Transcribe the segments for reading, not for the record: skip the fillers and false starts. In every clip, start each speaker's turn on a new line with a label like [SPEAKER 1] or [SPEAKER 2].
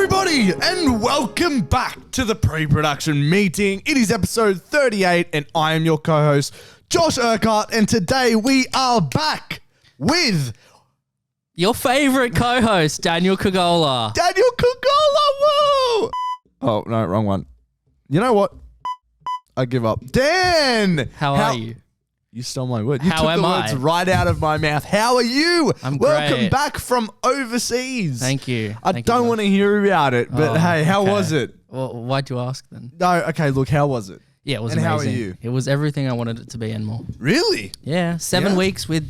[SPEAKER 1] everybody, and welcome back to the pre-production meeting. It is episode 38, and I am your co-host, Josh Urquhart, and today we are back with
[SPEAKER 2] your favorite co-host, Daniel Cugola.
[SPEAKER 1] Daniel Cugola. Whoa! Oh no, wrong one. You know what? I give up. Dan,
[SPEAKER 2] How are you?
[SPEAKER 1] You stole my word. You
[SPEAKER 2] How
[SPEAKER 1] took
[SPEAKER 2] am
[SPEAKER 1] the words
[SPEAKER 2] I?
[SPEAKER 1] right out of my mouth. How are you?
[SPEAKER 2] I'm
[SPEAKER 1] Welcome
[SPEAKER 2] great.
[SPEAKER 1] back from overseas.
[SPEAKER 2] Thank you.
[SPEAKER 1] I
[SPEAKER 2] Thank
[SPEAKER 1] don't
[SPEAKER 2] you,
[SPEAKER 1] want to hear about it, but hey, how
[SPEAKER 2] okay.
[SPEAKER 1] was it?
[SPEAKER 2] Well, why'd you ask then?
[SPEAKER 1] No, okay, look, how was it?
[SPEAKER 2] Yeah, it was
[SPEAKER 1] And
[SPEAKER 2] amazing.
[SPEAKER 1] how are you?
[SPEAKER 2] It was everything I wanted it to be and more.
[SPEAKER 1] Really?
[SPEAKER 2] Yeah, 7
[SPEAKER 1] Yeah.
[SPEAKER 2] weeks with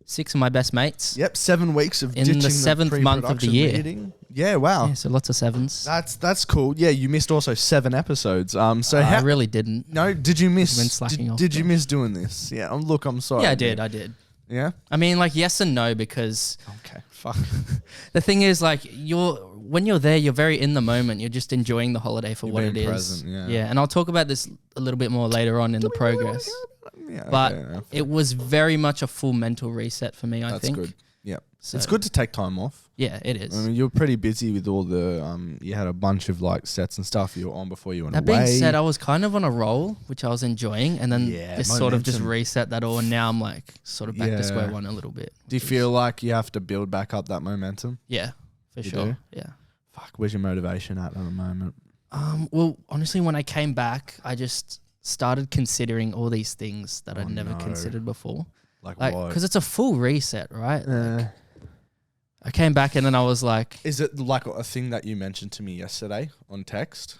[SPEAKER 2] 6 of my best mates.
[SPEAKER 1] Yep, 7 weeks of
[SPEAKER 2] In the
[SPEAKER 1] ditching
[SPEAKER 2] seventh month of the
[SPEAKER 1] pre-production
[SPEAKER 2] year.
[SPEAKER 1] meeting. Yeah, wow.
[SPEAKER 2] Yeah, so lots of sevens.
[SPEAKER 1] That's cool. Yeah, you missed also 7 episodes. So
[SPEAKER 2] I
[SPEAKER 1] how?
[SPEAKER 2] really didn't.
[SPEAKER 1] No, did you miss?
[SPEAKER 2] Been slacking off,
[SPEAKER 1] did you
[SPEAKER 2] yeah.
[SPEAKER 1] miss doing this? Yeah. Look, I'm sorry.
[SPEAKER 2] Yeah, I did.
[SPEAKER 1] Yeah.
[SPEAKER 2] I mean, like, yes and no, because
[SPEAKER 1] Okay. Fuck.
[SPEAKER 2] the thing is, like, when you're there, you're very in the moment. You're just enjoying the holiday for what it
[SPEAKER 1] being
[SPEAKER 2] is.
[SPEAKER 1] present, yeah.
[SPEAKER 2] Yeah, and I'll talk about this a little bit more later on in the progress.
[SPEAKER 1] Yeah.
[SPEAKER 2] But
[SPEAKER 1] okay,
[SPEAKER 2] it was very much a full mental reset for me, I
[SPEAKER 1] that's
[SPEAKER 2] think.
[SPEAKER 1] good. Yeah.
[SPEAKER 2] So-
[SPEAKER 1] It's good to take time off.
[SPEAKER 2] Yeah, it is.
[SPEAKER 1] I mean, you were pretty busy with all the you had a bunch of like sets and stuff you were on before you went
[SPEAKER 2] That
[SPEAKER 1] away.
[SPEAKER 2] being said, I was kind of on a roll, which I was enjoying, and then
[SPEAKER 1] Yeah,
[SPEAKER 2] this sort of just
[SPEAKER 1] momentum.
[SPEAKER 2] reset that all, and now I'm like sort of back to square
[SPEAKER 1] Yeah.
[SPEAKER 2] one a little bit.
[SPEAKER 1] Do you
[SPEAKER 2] which is-
[SPEAKER 1] feel like you have to build back up that momentum?
[SPEAKER 2] Yeah, for
[SPEAKER 1] You
[SPEAKER 2] sure.
[SPEAKER 1] do?
[SPEAKER 2] Yeah.
[SPEAKER 1] Fuck, where's your motivation at the moment?
[SPEAKER 2] Well, honestly, when I came back, I just started considering all these things that I'd never
[SPEAKER 1] no.
[SPEAKER 2] considered before.
[SPEAKER 1] Like
[SPEAKER 2] Like,
[SPEAKER 1] what?
[SPEAKER 2] because it's a full reset, right? I came back and then I was like,
[SPEAKER 1] Is it like a thing that you mentioned to me yesterday on text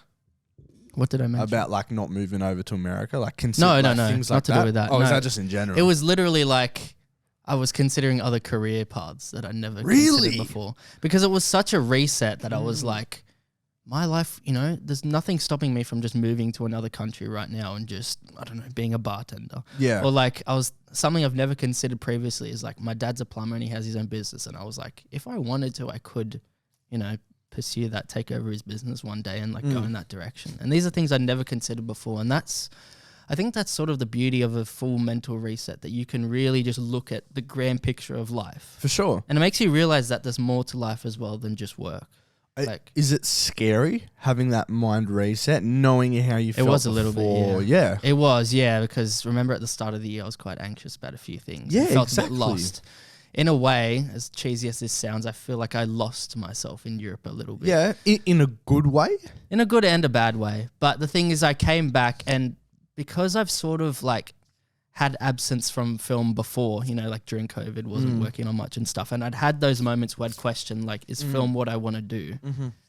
[SPEAKER 2] what did I mention?
[SPEAKER 1] about like not moving over to America? Like
[SPEAKER 2] No,
[SPEAKER 1] things
[SPEAKER 2] not
[SPEAKER 1] like
[SPEAKER 2] to do with that.
[SPEAKER 1] Oh, is
[SPEAKER 2] No.
[SPEAKER 1] that just in general?
[SPEAKER 2] It was literally like I was considering other career paths that I'd never
[SPEAKER 1] Really?
[SPEAKER 2] considered before, because it was such a reset that I was like, my life, there's nothing stopping me from just moving to another country right now and just, I don't know, being a bartender.
[SPEAKER 1] Yeah.
[SPEAKER 2] Or like something I've never considered previously is like my dad's a plumber and he has his own business. And I was like, if I wanted to, I could, pursue that, take over his business one day and like go in that direction. And these are things I'd never considered before. And I think that's sort of the beauty of a full mental reset, that you can really just look at the grand picture of life.
[SPEAKER 1] For sure.
[SPEAKER 2] And it makes you realize that there's more to life as well than just work. Like,
[SPEAKER 1] Is it scary having that mind reset, knowing how you felt
[SPEAKER 2] it was a little bit,
[SPEAKER 1] before?
[SPEAKER 2] yeah.
[SPEAKER 1] Yeah.
[SPEAKER 2] It was, yeah, because remember at the start of the year, I was quite anxious about a few things.
[SPEAKER 1] Yeah,
[SPEAKER 2] I felt
[SPEAKER 1] exactly.
[SPEAKER 2] a bit lost. In a way, as cheesy as this sounds, I feel like I lost myself in Europe a little bit.
[SPEAKER 1] Yeah. In a good way?
[SPEAKER 2] In a good and a bad way. But the thing is, I came back, and because I've sort of like had absence from film before, like during COVID, wasn't working on much and stuff. And I'd had those moments where I'd question, like, is film what I want to do?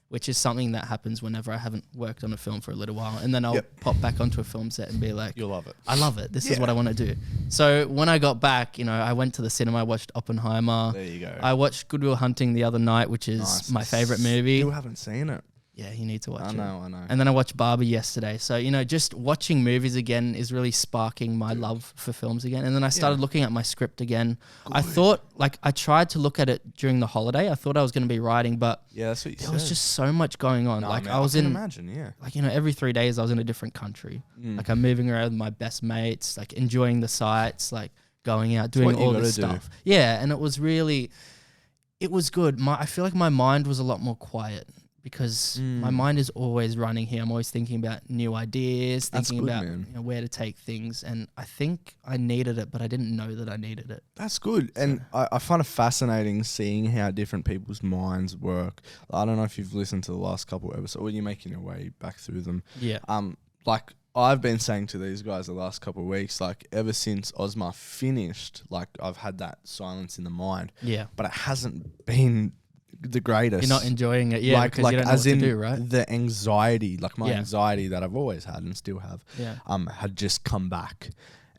[SPEAKER 2] Which is something that happens whenever I haven't worked on a film for a little while. And then I'll pop back onto a film set and be like,
[SPEAKER 1] You'll love it.
[SPEAKER 2] I love it. This is what I want to do. So when I got back, I went to the cinema, I watched Oppenheimer.
[SPEAKER 1] There you go.
[SPEAKER 2] I watched Good Will Hunting the other night, which is my favorite movie.
[SPEAKER 1] Still haven't seen it.
[SPEAKER 2] Yeah, you need to watch it.
[SPEAKER 1] I know.
[SPEAKER 2] And then I watched Barbie yesterday. So, just watching movies again is really sparking my love for films again. And then I started looking at my script again.
[SPEAKER 1] Good.
[SPEAKER 2] I thought, I tried to look at it during the holiday. I thought I was going to be writing, but
[SPEAKER 1] Yeah, that's what you
[SPEAKER 2] there
[SPEAKER 1] said.
[SPEAKER 2] was just so much going on.
[SPEAKER 1] No,
[SPEAKER 2] like,
[SPEAKER 1] man,
[SPEAKER 2] I was
[SPEAKER 1] can
[SPEAKER 2] in,
[SPEAKER 1] imagine, yeah.
[SPEAKER 2] like, every 3 days I was in a different country. Like, I'm moving around with my best mates, like, enjoying the sights, like, going out, doing
[SPEAKER 1] what you
[SPEAKER 2] all
[SPEAKER 1] gotta
[SPEAKER 2] this
[SPEAKER 1] do.
[SPEAKER 2] stuff. Yeah, and it was good. I feel like my mind was a lot more quiet, because my mind is always running here. I'm always thinking about new ideas,
[SPEAKER 1] That's
[SPEAKER 2] thinking
[SPEAKER 1] good,
[SPEAKER 2] about
[SPEAKER 1] man.
[SPEAKER 2] where to take things. And I think I needed it, but I didn't know that I needed it.
[SPEAKER 1] That's good. And I find it fascinating seeing how different people's minds work. I don't know if you've listened to the last couple of episodes or you're making your way back through them.
[SPEAKER 2] Yeah.
[SPEAKER 1] Like I've been saying to these guys the last couple of weeks, like ever since Ozma finished, like I've had that silence in the mind.
[SPEAKER 2] Yeah.
[SPEAKER 1] But it hasn't been the greatest.
[SPEAKER 2] You're not enjoying it. Yeah. Because you don't know
[SPEAKER 1] as
[SPEAKER 2] what
[SPEAKER 1] in
[SPEAKER 2] to do, right?
[SPEAKER 1] the anxiety, like my
[SPEAKER 2] Yeah.
[SPEAKER 1] anxiety that I've always had and still have,
[SPEAKER 2] Yeah.
[SPEAKER 1] had just come back.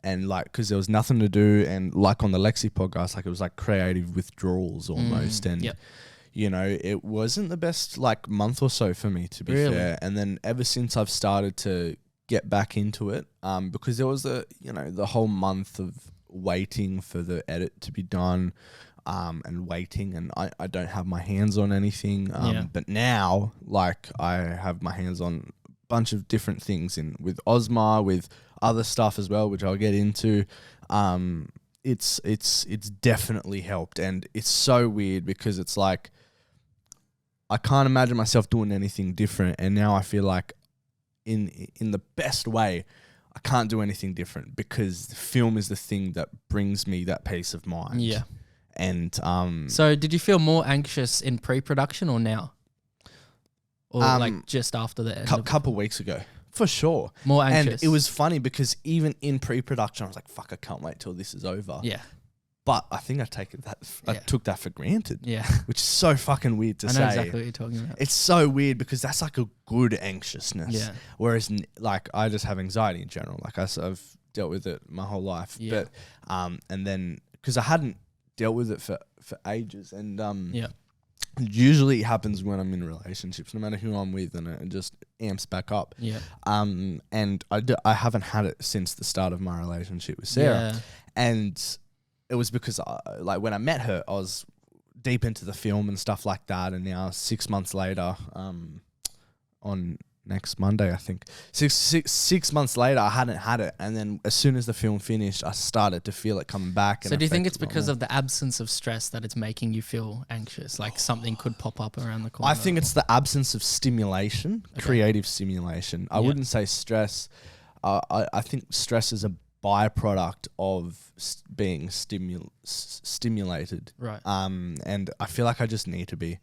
[SPEAKER 1] And like, because there was nothing to do, and like on the Lexi podcast, like it was like creative withdrawals almost, and
[SPEAKER 2] Yep.
[SPEAKER 1] it wasn't the best like month or so for me, to be
[SPEAKER 2] Really?
[SPEAKER 1] fair. And then ever since I've started to get back into it, because there was the whole month of waiting for the edit to be done, and waiting, and I don't have my hands on anything. But now, like, I have my hands on a bunch of different things with Ozma, with other stuff as well, which I'll get into. It's definitely helped, and it's so weird because it's like I can't imagine myself doing anything different. And now I feel like in the best way, I can't do anything different because the film is the thing that brings me that peace of mind.
[SPEAKER 2] Yeah.
[SPEAKER 1] And
[SPEAKER 2] so did you feel more anxious in pre-production or now? Or like just after the end?
[SPEAKER 1] Couple weeks ago. For sure.
[SPEAKER 2] More anxious.
[SPEAKER 1] And it was funny because even in pre-production, I was like, fuck, I can't wait till this is over.
[SPEAKER 2] Yeah.
[SPEAKER 1] But I think I took that for granted.
[SPEAKER 2] Yeah.
[SPEAKER 1] Which is so fucking weird to say.
[SPEAKER 2] I know exactly what you're talking about.
[SPEAKER 1] It's so weird because that's like a good anxiousness.
[SPEAKER 2] Yeah.
[SPEAKER 1] Whereas like I just have anxiety in general. Like I've dealt with it my whole life.
[SPEAKER 2] Yeah.
[SPEAKER 1] But and then because I hadn't dealt with it for ages and
[SPEAKER 2] yeah.
[SPEAKER 1] Usually it happens when I'm in relationships, no matter who I'm with, and it just amps back up.
[SPEAKER 2] Yeah.
[SPEAKER 1] And I haven't had it since the start of my relationship with Sarah.
[SPEAKER 2] Yeah.
[SPEAKER 1] And it was because like when I met her, I was deep into the film and stuff like that. And now 6 months later, on next Monday, I think 6 months later, I hadn't had it. And then as soon as the film finished, I started to feel it coming back.
[SPEAKER 2] So do you think it's because of the absence of stress that it's making you feel anxious? Like something could pop up around the corner?
[SPEAKER 1] I think it's the absence of stimulation, creative stimulation. I wouldn't say stress. I think stress is a byproduct of being stimulated.
[SPEAKER 2] Right.
[SPEAKER 1] And I feel like I just need to be.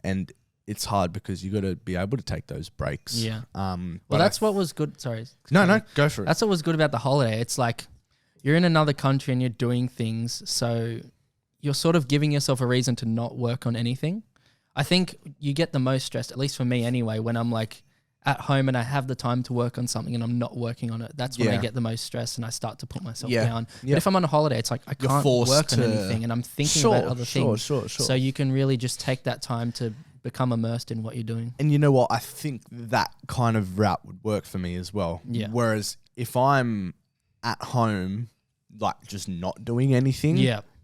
[SPEAKER 1] And it's hard because you got to be able to take those breaks.
[SPEAKER 2] Yeah. Well, that's what was good. Sorry.
[SPEAKER 1] No, go for it.
[SPEAKER 2] That's what was good about the holiday. It's like you're in another country and you're doing things, so you're sort of giving yourself a reason to not work on anything. I think you get the most stressed, at least for me anyway, when I'm like at home and I have the time to work on something and I'm not working on it. That's when I get the most stressed and I start to put myself down. But if I'm on a holiday, it's like I can't work on anything and I'm thinking about other things. Sure. So you can really just take that time to become immersed in what you're doing.
[SPEAKER 1] And you know what? I think that kind of route would work for me as well.
[SPEAKER 2] Yeah.
[SPEAKER 1] Whereas if I'm at home, like just not doing anything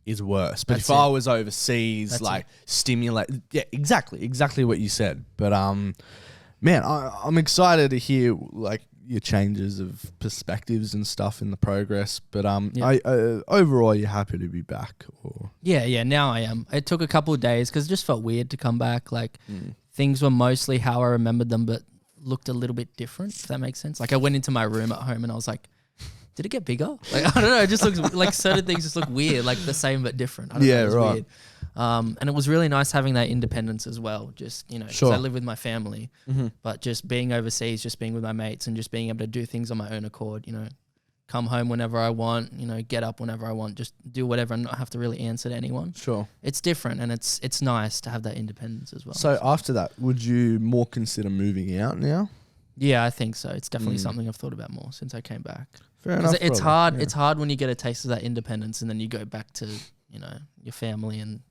[SPEAKER 1] is worse. But if I was overseas, like stimulate. Yeah, exactly what you said. But man, I'm excited to hear like your changes of perspectives and stuff in the progress. But overall, you're happy to be back? Or
[SPEAKER 2] Yeah, now I am. It took a couple of days because it just felt weird to come back. Like things were mostly how I remembered them, but looked a little bit different, if that makes sense. Like I went into my room at home and I was like, did it get bigger? Like, I don't know. It just looks like certain things just look weird, like the same but different. I don't know, it was weird. And it was really nice having that independence as well. Just, you know, because I live with my family, but just being overseas, just being with my mates and just being able to do things on my own accord, you know, come home whenever I want, you know, get up whenever I want, just do whatever and not have to really answer to anyone.
[SPEAKER 1] Sure.
[SPEAKER 2] It's different and it's nice to have that independence as well.
[SPEAKER 1] So after that, would you more consider moving out now?
[SPEAKER 2] Yeah, I think so. It's definitely something I've thought about more since I came back.
[SPEAKER 1] Fair enough.
[SPEAKER 2] It's hard. Yeah. It's hard when you get a taste of that independence and then you go back to, you know, your family and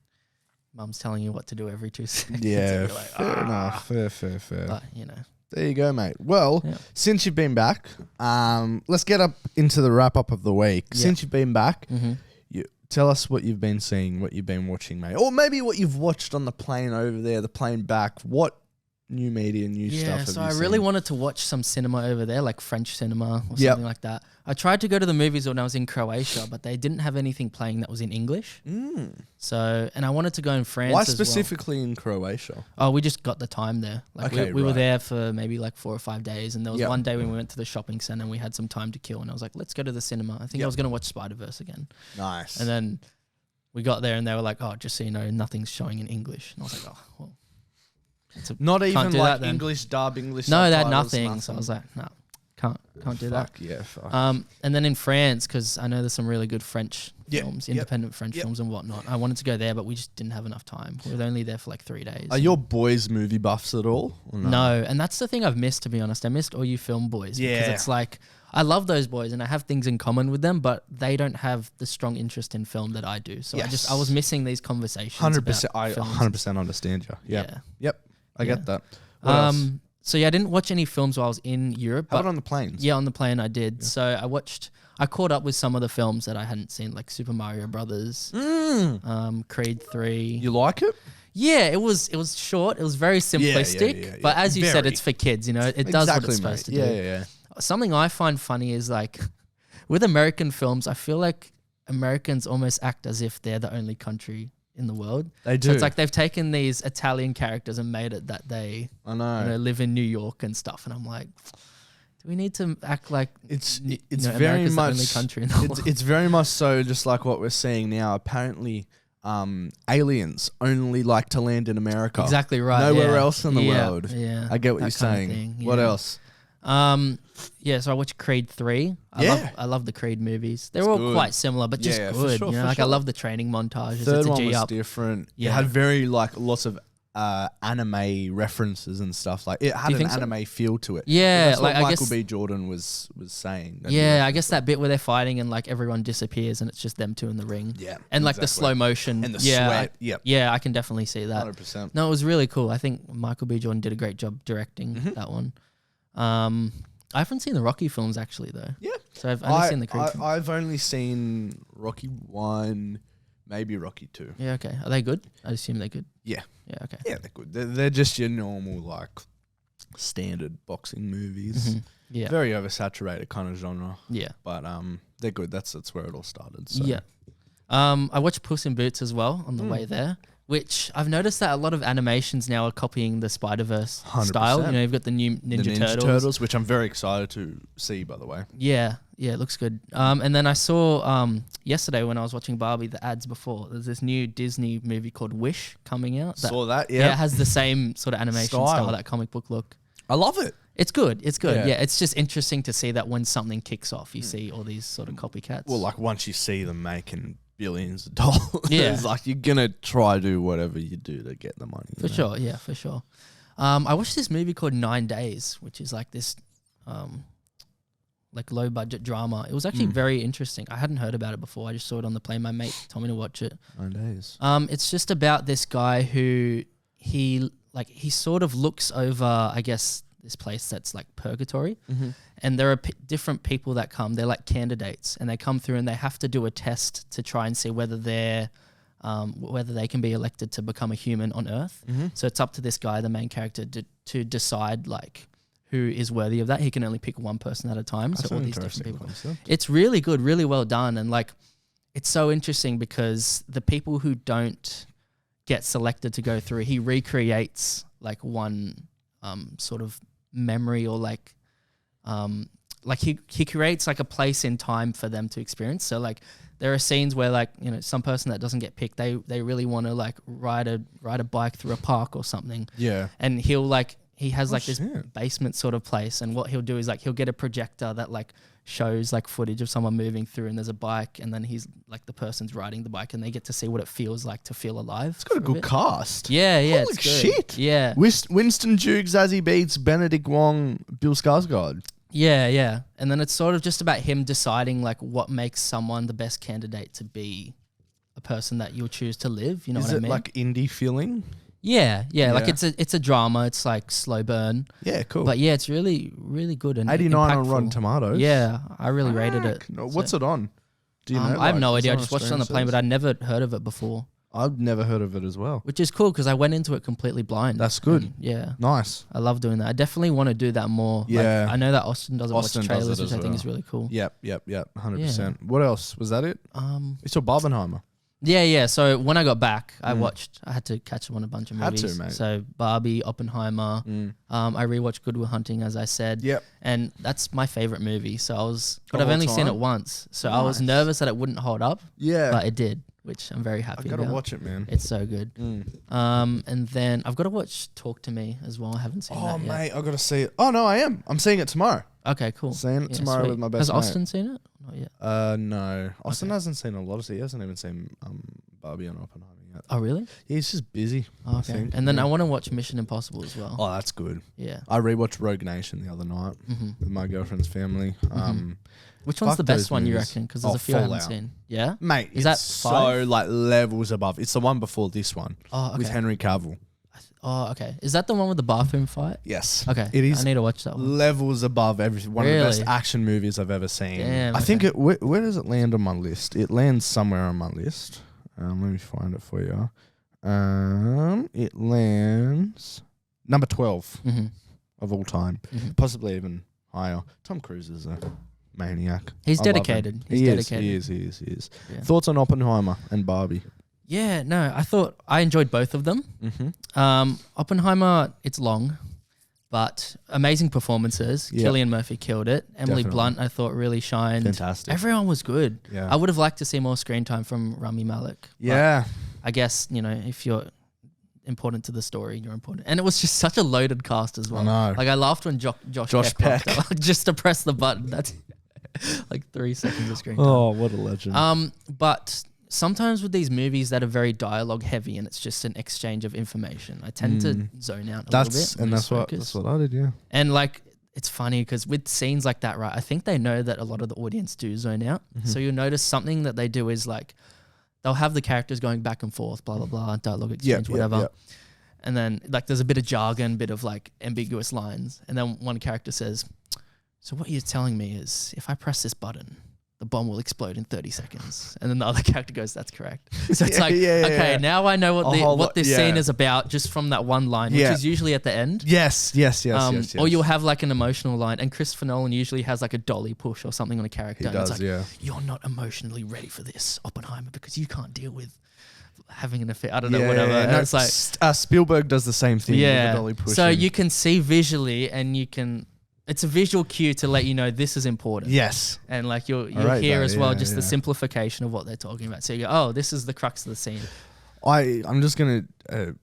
[SPEAKER 2] mum's telling you what to do every 2 seconds.
[SPEAKER 1] Yeah,
[SPEAKER 2] like,
[SPEAKER 1] fair enough. Fair.
[SPEAKER 2] But, you know.
[SPEAKER 1] There you go, mate. Well, since you've been back, let's get up into the wrap-up of the week. Yeah. Since you've been back, you tell us what you've been seeing, what you've been watching, mate. Or maybe what you've watched on the plane over there, the plane back. What new media, new stuff have you seen? Yeah, so I really wanted to watch some cinema over there, like French cinema or something like that. I tried to go to the movies when I was in Croatia, but they didn't have anything playing that was in English. So, and I wanted to go in France. Why specifically in Croatia?
[SPEAKER 2] Oh, we just got the time there. Like we were there for maybe like 4 or 5 days, and there was one day when we went to the shopping center and we had some time to kill, and I was like, let's go to the cinema. I think I was going to watch Spider-Verse again.
[SPEAKER 1] Nice.
[SPEAKER 2] And then we got there and they were like, oh, just so you know, nothing's showing in English. And I was like, oh, well.
[SPEAKER 1] Not even like English dub, English
[SPEAKER 2] No, they had nothing. So I was like, no, can't do that.
[SPEAKER 1] Yeah, fuck.
[SPEAKER 2] And then in France, because I know there's some really good French films, independent French films and whatnot. I wanted to go there, but we just didn't have enough time. We were only there for like 3 days.
[SPEAKER 1] Are your boys movie buffs at all? Or
[SPEAKER 2] no, and that's the thing I've missed, to be honest. I missed all you film boys. Yeah. Because it's like, I love those boys and I have things in common with them, but they don't have the strong interest in film that I do. So I was missing these conversations.
[SPEAKER 1] 100%. I 100% understand you. Yep. I get that.
[SPEAKER 2] So I didn't watch any films while I was in Europe.
[SPEAKER 1] How about on the planes?
[SPEAKER 2] Yeah, on the plane I did. Yeah. So I caught up with some of the films that I hadn't seen, like Super Mario Brothers, Creed 3.
[SPEAKER 1] You like it?
[SPEAKER 2] Yeah, it was short. It was very simplistic. But as you said, it's for kids, you know. It does what it's supposed to do.
[SPEAKER 1] Yeah.
[SPEAKER 2] Something I find funny is like with American films, I feel like Americans almost act as if they're the only country in the world.
[SPEAKER 1] They do.
[SPEAKER 2] So it's like they've taken these Italian characters and made it that they live in New York and stuff. And I'm like, do we need to act like
[SPEAKER 1] it's very
[SPEAKER 2] America's
[SPEAKER 1] much
[SPEAKER 2] the only country in the world?
[SPEAKER 1] It's very much so, just like what we're seeing now. Apparently, aliens only like to land in America.
[SPEAKER 2] Exactly right.
[SPEAKER 1] Nowhere else in the
[SPEAKER 2] Yeah,
[SPEAKER 1] world.
[SPEAKER 2] Yeah,
[SPEAKER 1] I get what
[SPEAKER 2] that
[SPEAKER 1] you're
[SPEAKER 2] kind of
[SPEAKER 1] saying.
[SPEAKER 2] thing,
[SPEAKER 1] What
[SPEAKER 2] yeah.
[SPEAKER 1] else?
[SPEAKER 2] So I watched Creed 3. I love the Creed movies. They're all
[SPEAKER 1] good.
[SPEAKER 2] quite similar, but just
[SPEAKER 1] Yeah, for
[SPEAKER 2] good.
[SPEAKER 1] sure,
[SPEAKER 2] you know,
[SPEAKER 1] for
[SPEAKER 2] like
[SPEAKER 1] sure.
[SPEAKER 2] I love the training montages.
[SPEAKER 1] Third
[SPEAKER 2] it's a
[SPEAKER 1] one
[SPEAKER 2] G
[SPEAKER 1] was
[SPEAKER 2] up.
[SPEAKER 1] different.
[SPEAKER 2] Yeah.
[SPEAKER 1] It had very lots of anime references and stuff. Like it had
[SPEAKER 2] you
[SPEAKER 1] an
[SPEAKER 2] think so?
[SPEAKER 1] anime feel to it.
[SPEAKER 2] Yeah,
[SPEAKER 1] That's
[SPEAKER 2] like
[SPEAKER 1] what
[SPEAKER 2] I
[SPEAKER 1] Michael
[SPEAKER 2] guess.
[SPEAKER 1] B. Jordan was saying. that he
[SPEAKER 2] Yeah, I
[SPEAKER 1] referenced
[SPEAKER 2] guess
[SPEAKER 1] it.
[SPEAKER 2] that bit where they're fighting and like everyone disappears and it's just them two in the ring.
[SPEAKER 1] Yeah,
[SPEAKER 2] And like the
[SPEAKER 1] exactly.
[SPEAKER 2] slow motion.
[SPEAKER 1] And the
[SPEAKER 2] yeah,
[SPEAKER 1] sweat. Yep.
[SPEAKER 2] Yeah, I can definitely see that.
[SPEAKER 1] 100%.
[SPEAKER 2] No, it was really cool. I think Michael B. Jordan did a great job directing that one. I haven't seen the Rocky films actually though.
[SPEAKER 1] Yeah.
[SPEAKER 2] So I've only seen the Creed films.
[SPEAKER 1] I've only seen Rocky 1, maybe Rocky 2.
[SPEAKER 2] Yeah, okay. Are they good? I assume they're good.
[SPEAKER 1] Yeah.
[SPEAKER 2] Yeah, okay.
[SPEAKER 1] Yeah, they're good. They're just your normal, like, standard boxing movies.
[SPEAKER 2] Mhm. Yeah.
[SPEAKER 1] Very oversaturated kind of genre.
[SPEAKER 2] Yeah.
[SPEAKER 1] But they're good. That's where it all started. So.
[SPEAKER 2] Yeah. I watched Puss in Boots as well on the way there, which I've noticed that a lot of animations now are copying the Spider-Verse
[SPEAKER 1] 100%.
[SPEAKER 2] style. You know, you've got the new
[SPEAKER 1] The
[SPEAKER 2] Ninja
[SPEAKER 1] Ninja
[SPEAKER 2] Turtles.
[SPEAKER 1] which I'm very excited to see, by the way.
[SPEAKER 2] Yeah, it looks good. And then I saw yesterday when I was watching Barbie the ads before. There's this new Disney movie called Wish coming out.
[SPEAKER 1] Saw that,
[SPEAKER 2] Yeah, it has the same sort of animation style, that comic book look.
[SPEAKER 1] I love it.
[SPEAKER 2] It's good. It's good.
[SPEAKER 1] Yeah.
[SPEAKER 2] Yeah, it's just interesting to see that when something kicks off, you see all these sort of copycats.
[SPEAKER 1] Well, like, once you see them making billions of dollars,
[SPEAKER 2] Yeah.
[SPEAKER 1] it's like you're going to try to do whatever you do to get the money.
[SPEAKER 2] For sure, yeah, for sure. I watched this movie called 9 Days, which is like this like low budget drama. It was actually very interesting. I hadn't heard about it before. I just saw it on the plane. My mate told me to watch it.
[SPEAKER 1] 9 days.
[SPEAKER 2] It's just about this guy who he sort of looks over, I guess, this place that's like purgatory. And there are different people that come. They're like candidates, and they come through and they have to do a test to try and see whether whether they can be elected to become a human on Earth. So it's up to this guy, the main character, to decide like who is worthy of that. He can only pick one person at a time.
[SPEAKER 1] That's
[SPEAKER 2] so all
[SPEAKER 1] an
[SPEAKER 2] these different
[SPEAKER 1] interesting
[SPEAKER 2] people.
[SPEAKER 1] concept.
[SPEAKER 2] It's really good, really well done, and like it's so interesting because the people who don't get selected to go through, he recreates like one sort of memory or like he creates like a place in time for them to experience. So like there are scenes where like, you know, some person that doesn't get picked, they really want to like ride a bike through a park or something.
[SPEAKER 1] Yeah.
[SPEAKER 2] And he has like this
[SPEAKER 1] shit.
[SPEAKER 2] basement sort of place, and what he'll do is like he'll get a projector that like shows like footage of someone moving through, and there's a bike, and then he's like the person's riding the bike, and they get to see what it feels like to feel alive.
[SPEAKER 1] It's got a good cast.
[SPEAKER 2] Yeah,
[SPEAKER 1] Holy
[SPEAKER 2] it's good.
[SPEAKER 1] shit.
[SPEAKER 2] Yeah.
[SPEAKER 1] Winston Duke, Zazie Beetz, Benedict Wong, Bill Skarsgård.
[SPEAKER 2] Yeah. And then it's sort of just about him deciding like what makes someone the best candidate to be a person that you'll choose to live. You know what I mean?
[SPEAKER 1] Is it like indie feeling?
[SPEAKER 2] Yeah. Like
[SPEAKER 1] Yeah.
[SPEAKER 2] it's a drama. It's like slow burn.
[SPEAKER 1] Yeah, cool.
[SPEAKER 2] But yeah, it's really, really good and
[SPEAKER 1] 89 on
[SPEAKER 2] impactful.
[SPEAKER 1] Rotten Tomatoes.
[SPEAKER 2] Yeah, I really rated it.
[SPEAKER 1] No, what's it on? Do you know?
[SPEAKER 2] I have no
[SPEAKER 1] Like, is
[SPEAKER 2] idea. I
[SPEAKER 1] on
[SPEAKER 2] just
[SPEAKER 1] a
[SPEAKER 2] watched it on the
[SPEAKER 1] streaming
[SPEAKER 2] plane, but I'd never heard of it before,
[SPEAKER 1] I've never heard of it as well.
[SPEAKER 2] which is cool because I went into it completely blind.
[SPEAKER 1] That's good.
[SPEAKER 2] And yeah,
[SPEAKER 1] Nice.
[SPEAKER 2] I love doing that. I definitely want to do that more. Like,
[SPEAKER 1] Yeah.
[SPEAKER 2] I know that Austin doesn't
[SPEAKER 1] Austin
[SPEAKER 2] watch
[SPEAKER 1] does
[SPEAKER 2] trailers,
[SPEAKER 1] it
[SPEAKER 2] which
[SPEAKER 1] as
[SPEAKER 2] I think
[SPEAKER 1] well.
[SPEAKER 2] is really cool.
[SPEAKER 1] Yep. 100%. What else? Was that it? You saw Barbenheimer.
[SPEAKER 2] Yeah. So when I got back, I had to catch up on a bunch of
[SPEAKER 1] Had
[SPEAKER 2] movies.
[SPEAKER 1] to, mate.
[SPEAKER 2] So Barbie, Oppenheimer. I rewatched Good Will Hunting, as I said.
[SPEAKER 1] Yep.
[SPEAKER 2] And that's my favorite movie. So but
[SPEAKER 1] Of
[SPEAKER 2] I've
[SPEAKER 1] all
[SPEAKER 2] only seen
[SPEAKER 1] time?
[SPEAKER 2] it once. So I was
[SPEAKER 1] Nice.
[SPEAKER 2] nervous that it wouldn't hold up,
[SPEAKER 1] Yeah.
[SPEAKER 2] but it did, which I'm very
[SPEAKER 1] I
[SPEAKER 2] happy
[SPEAKER 1] gotta
[SPEAKER 2] about.
[SPEAKER 1] watch it, man.
[SPEAKER 2] It's so good. And then I've got to watch Talk to Me as well. I haven't seen
[SPEAKER 1] Oh,
[SPEAKER 2] that yet.
[SPEAKER 1] mate, I gotta see it. Oh no, I am. I'm seeing it tomorrow.
[SPEAKER 2] Okay, cool.
[SPEAKER 1] Seeing it tomorrow
[SPEAKER 2] sweet.
[SPEAKER 1] with my best
[SPEAKER 2] Has
[SPEAKER 1] mate.
[SPEAKER 2] Austin seen it? Not yet.
[SPEAKER 1] No. Austin
[SPEAKER 2] Okay.
[SPEAKER 1] hasn't seen a lot of it. He hasn't even seen Barbie and Oppenheimer yet.
[SPEAKER 2] Oh, really?
[SPEAKER 1] Yeah, he's just busy.
[SPEAKER 2] Oh,
[SPEAKER 1] I
[SPEAKER 2] okay.
[SPEAKER 1] think.
[SPEAKER 2] And then
[SPEAKER 1] Yeah.
[SPEAKER 2] I want to watch Mission Impossible as well.
[SPEAKER 1] Oh, that's good.
[SPEAKER 2] Yeah.
[SPEAKER 1] I rewatched Rogue Nation the other night with my girlfriend's family.
[SPEAKER 2] Which one's
[SPEAKER 1] fuck
[SPEAKER 2] the best
[SPEAKER 1] those
[SPEAKER 2] one you
[SPEAKER 1] movies.
[SPEAKER 2] reckon? Because there's
[SPEAKER 1] Oh,
[SPEAKER 2] a few I haven't
[SPEAKER 1] Fallout.
[SPEAKER 2] seen. Yeah?
[SPEAKER 1] Mate,
[SPEAKER 2] Is that
[SPEAKER 1] it's so
[SPEAKER 2] 5?
[SPEAKER 1] like levels above. It's the one before this one
[SPEAKER 2] Oh, okay.
[SPEAKER 1] with Henry Cavill.
[SPEAKER 2] Oh, okay. Is that the one with the bathroom fight?
[SPEAKER 1] Yes.
[SPEAKER 2] Okay.
[SPEAKER 1] It is
[SPEAKER 2] I need to watch that one.
[SPEAKER 1] levels above everything. One of the best
[SPEAKER 2] Really?
[SPEAKER 1] action movies I've ever seen.
[SPEAKER 2] Damn,
[SPEAKER 1] I think
[SPEAKER 2] okay.
[SPEAKER 1] it. Where does it land on my list? It lands somewhere on my list. Let me find it for you. It lands number 12 of all time, possibly even higher. Tom Cruise is a maniac.
[SPEAKER 2] He's
[SPEAKER 1] I love him.
[SPEAKER 2] dedicated. He's
[SPEAKER 1] He
[SPEAKER 2] dedicated.
[SPEAKER 1] is.
[SPEAKER 2] Yeah.
[SPEAKER 1] Thoughts on Oppenheimer and Barbie?
[SPEAKER 2] Yeah, no, I enjoyed both of them.
[SPEAKER 1] Mm-hmm.
[SPEAKER 2] Oppenheimer, it's long, but amazing performances.
[SPEAKER 1] Yep.
[SPEAKER 2] Cillian Murphy killed it. Emily
[SPEAKER 1] Definitely.
[SPEAKER 2] Blunt, I thought, really shined.
[SPEAKER 1] Fantastic.
[SPEAKER 2] Everyone was good.
[SPEAKER 1] Yeah.
[SPEAKER 2] I would have liked to see more screen time from Rami Malek. but
[SPEAKER 1] Yeah.
[SPEAKER 2] I guess, if you're important to the story, you're important. And it was just such a loaded cast as well.
[SPEAKER 1] I know.
[SPEAKER 2] Like, I laughed when Josh
[SPEAKER 1] Peck.
[SPEAKER 2] popped up, just to press the button. That's like 3 seconds of screen time.
[SPEAKER 1] Oh, what a legend.
[SPEAKER 2] But sometimes with these movies that are very dialogue heavy and it's just an exchange of information, I tend to zone out a little bit.
[SPEAKER 1] And that's what I did, yeah.
[SPEAKER 2] And like, it's funny because with scenes like that, right, I think they know that a lot of the audience do zone out. So you'll notice something that they do is like, they'll have the characters going back and forth, blah, blah, blah, dialogue exchange, whatever.
[SPEAKER 1] Yeah.
[SPEAKER 2] And then like there's a bit of jargon, bit of like ambiguous lines. And then one character says, so what you're telling me is if I press this button, the bomb will explode in 30 seconds. And then the other character goes, that's correct. So it's okay, now I know what this scene is about just from that one line, which is usually at the end.
[SPEAKER 1] Yes.
[SPEAKER 2] Or you'll have like an emotional line. And Christopher Nolan usually has like a dolly push or something on a character.
[SPEAKER 1] He does,
[SPEAKER 2] it's like, you're not emotionally ready for this, Oppenheimer, because you can't deal with having an affair. I don't know, whatever. And it's like
[SPEAKER 1] Spielberg does the same thing with the dolly push.
[SPEAKER 2] So you can see visually and you can... It's a visual cue to let you know this is important.
[SPEAKER 1] Yes.
[SPEAKER 2] And like you'll hear as well just the simplification of what they're talking about. So you go, oh, this is the crux of the scene.
[SPEAKER 1] I'm just going to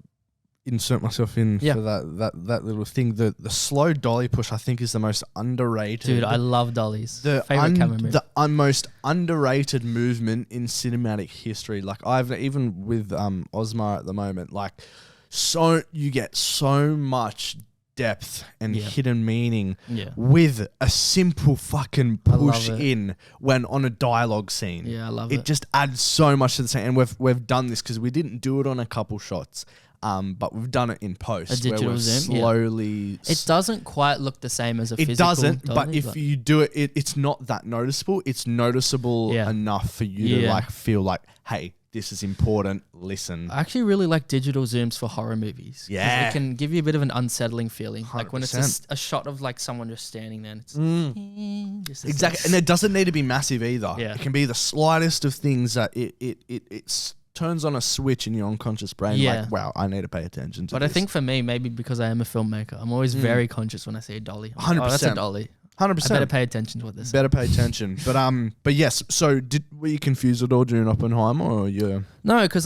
[SPEAKER 1] insert myself in for that little thing. The slow dolly push, I think, is the most underrated.
[SPEAKER 2] Dude, I love dollies.
[SPEAKER 1] Favorite camera move. The most underrated movement in cinematic history. Like even with Osmar at the moment, like you get so much depth and hidden meaning with a simple fucking push in when on a dialogue scene.
[SPEAKER 2] Yeah, I love it.
[SPEAKER 1] It just adds so much to the scene. And we've done this because we didn't do it on a couple shots, but we've done it in post.
[SPEAKER 2] A digital
[SPEAKER 1] where we've
[SPEAKER 2] zoom,
[SPEAKER 1] slowly...
[SPEAKER 2] It doesn't quite look the same as a physical.
[SPEAKER 1] It doesn't,
[SPEAKER 2] dolly,
[SPEAKER 1] but if you do it, it's not that noticeable. It's noticeable enough for you to like feel like, hey, this is important, listen.
[SPEAKER 2] I actually really like digital zooms for horror movies.
[SPEAKER 1] Yeah.
[SPEAKER 2] It can give you a bit of an unsettling feeling.
[SPEAKER 1] 100%.
[SPEAKER 2] Like when it's a shot of like someone just standing there and it's just
[SPEAKER 1] exactly. And it doesn't need to be massive either.
[SPEAKER 2] Yeah.
[SPEAKER 1] It can be the slightest of things that it turns on a switch in your unconscious brain. Like, wow, I need to pay attention to this.
[SPEAKER 2] But I think for me, maybe because I am a filmmaker, I'm always very conscious when I see a dolly.
[SPEAKER 1] 100%.
[SPEAKER 2] Oh, that's a dolly.
[SPEAKER 1] 100%.
[SPEAKER 2] I better pay attention to what this is.
[SPEAKER 1] Better pay attention. But yes, so were you confused at all during Oppenheimer or you...
[SPEAKER 2] No, because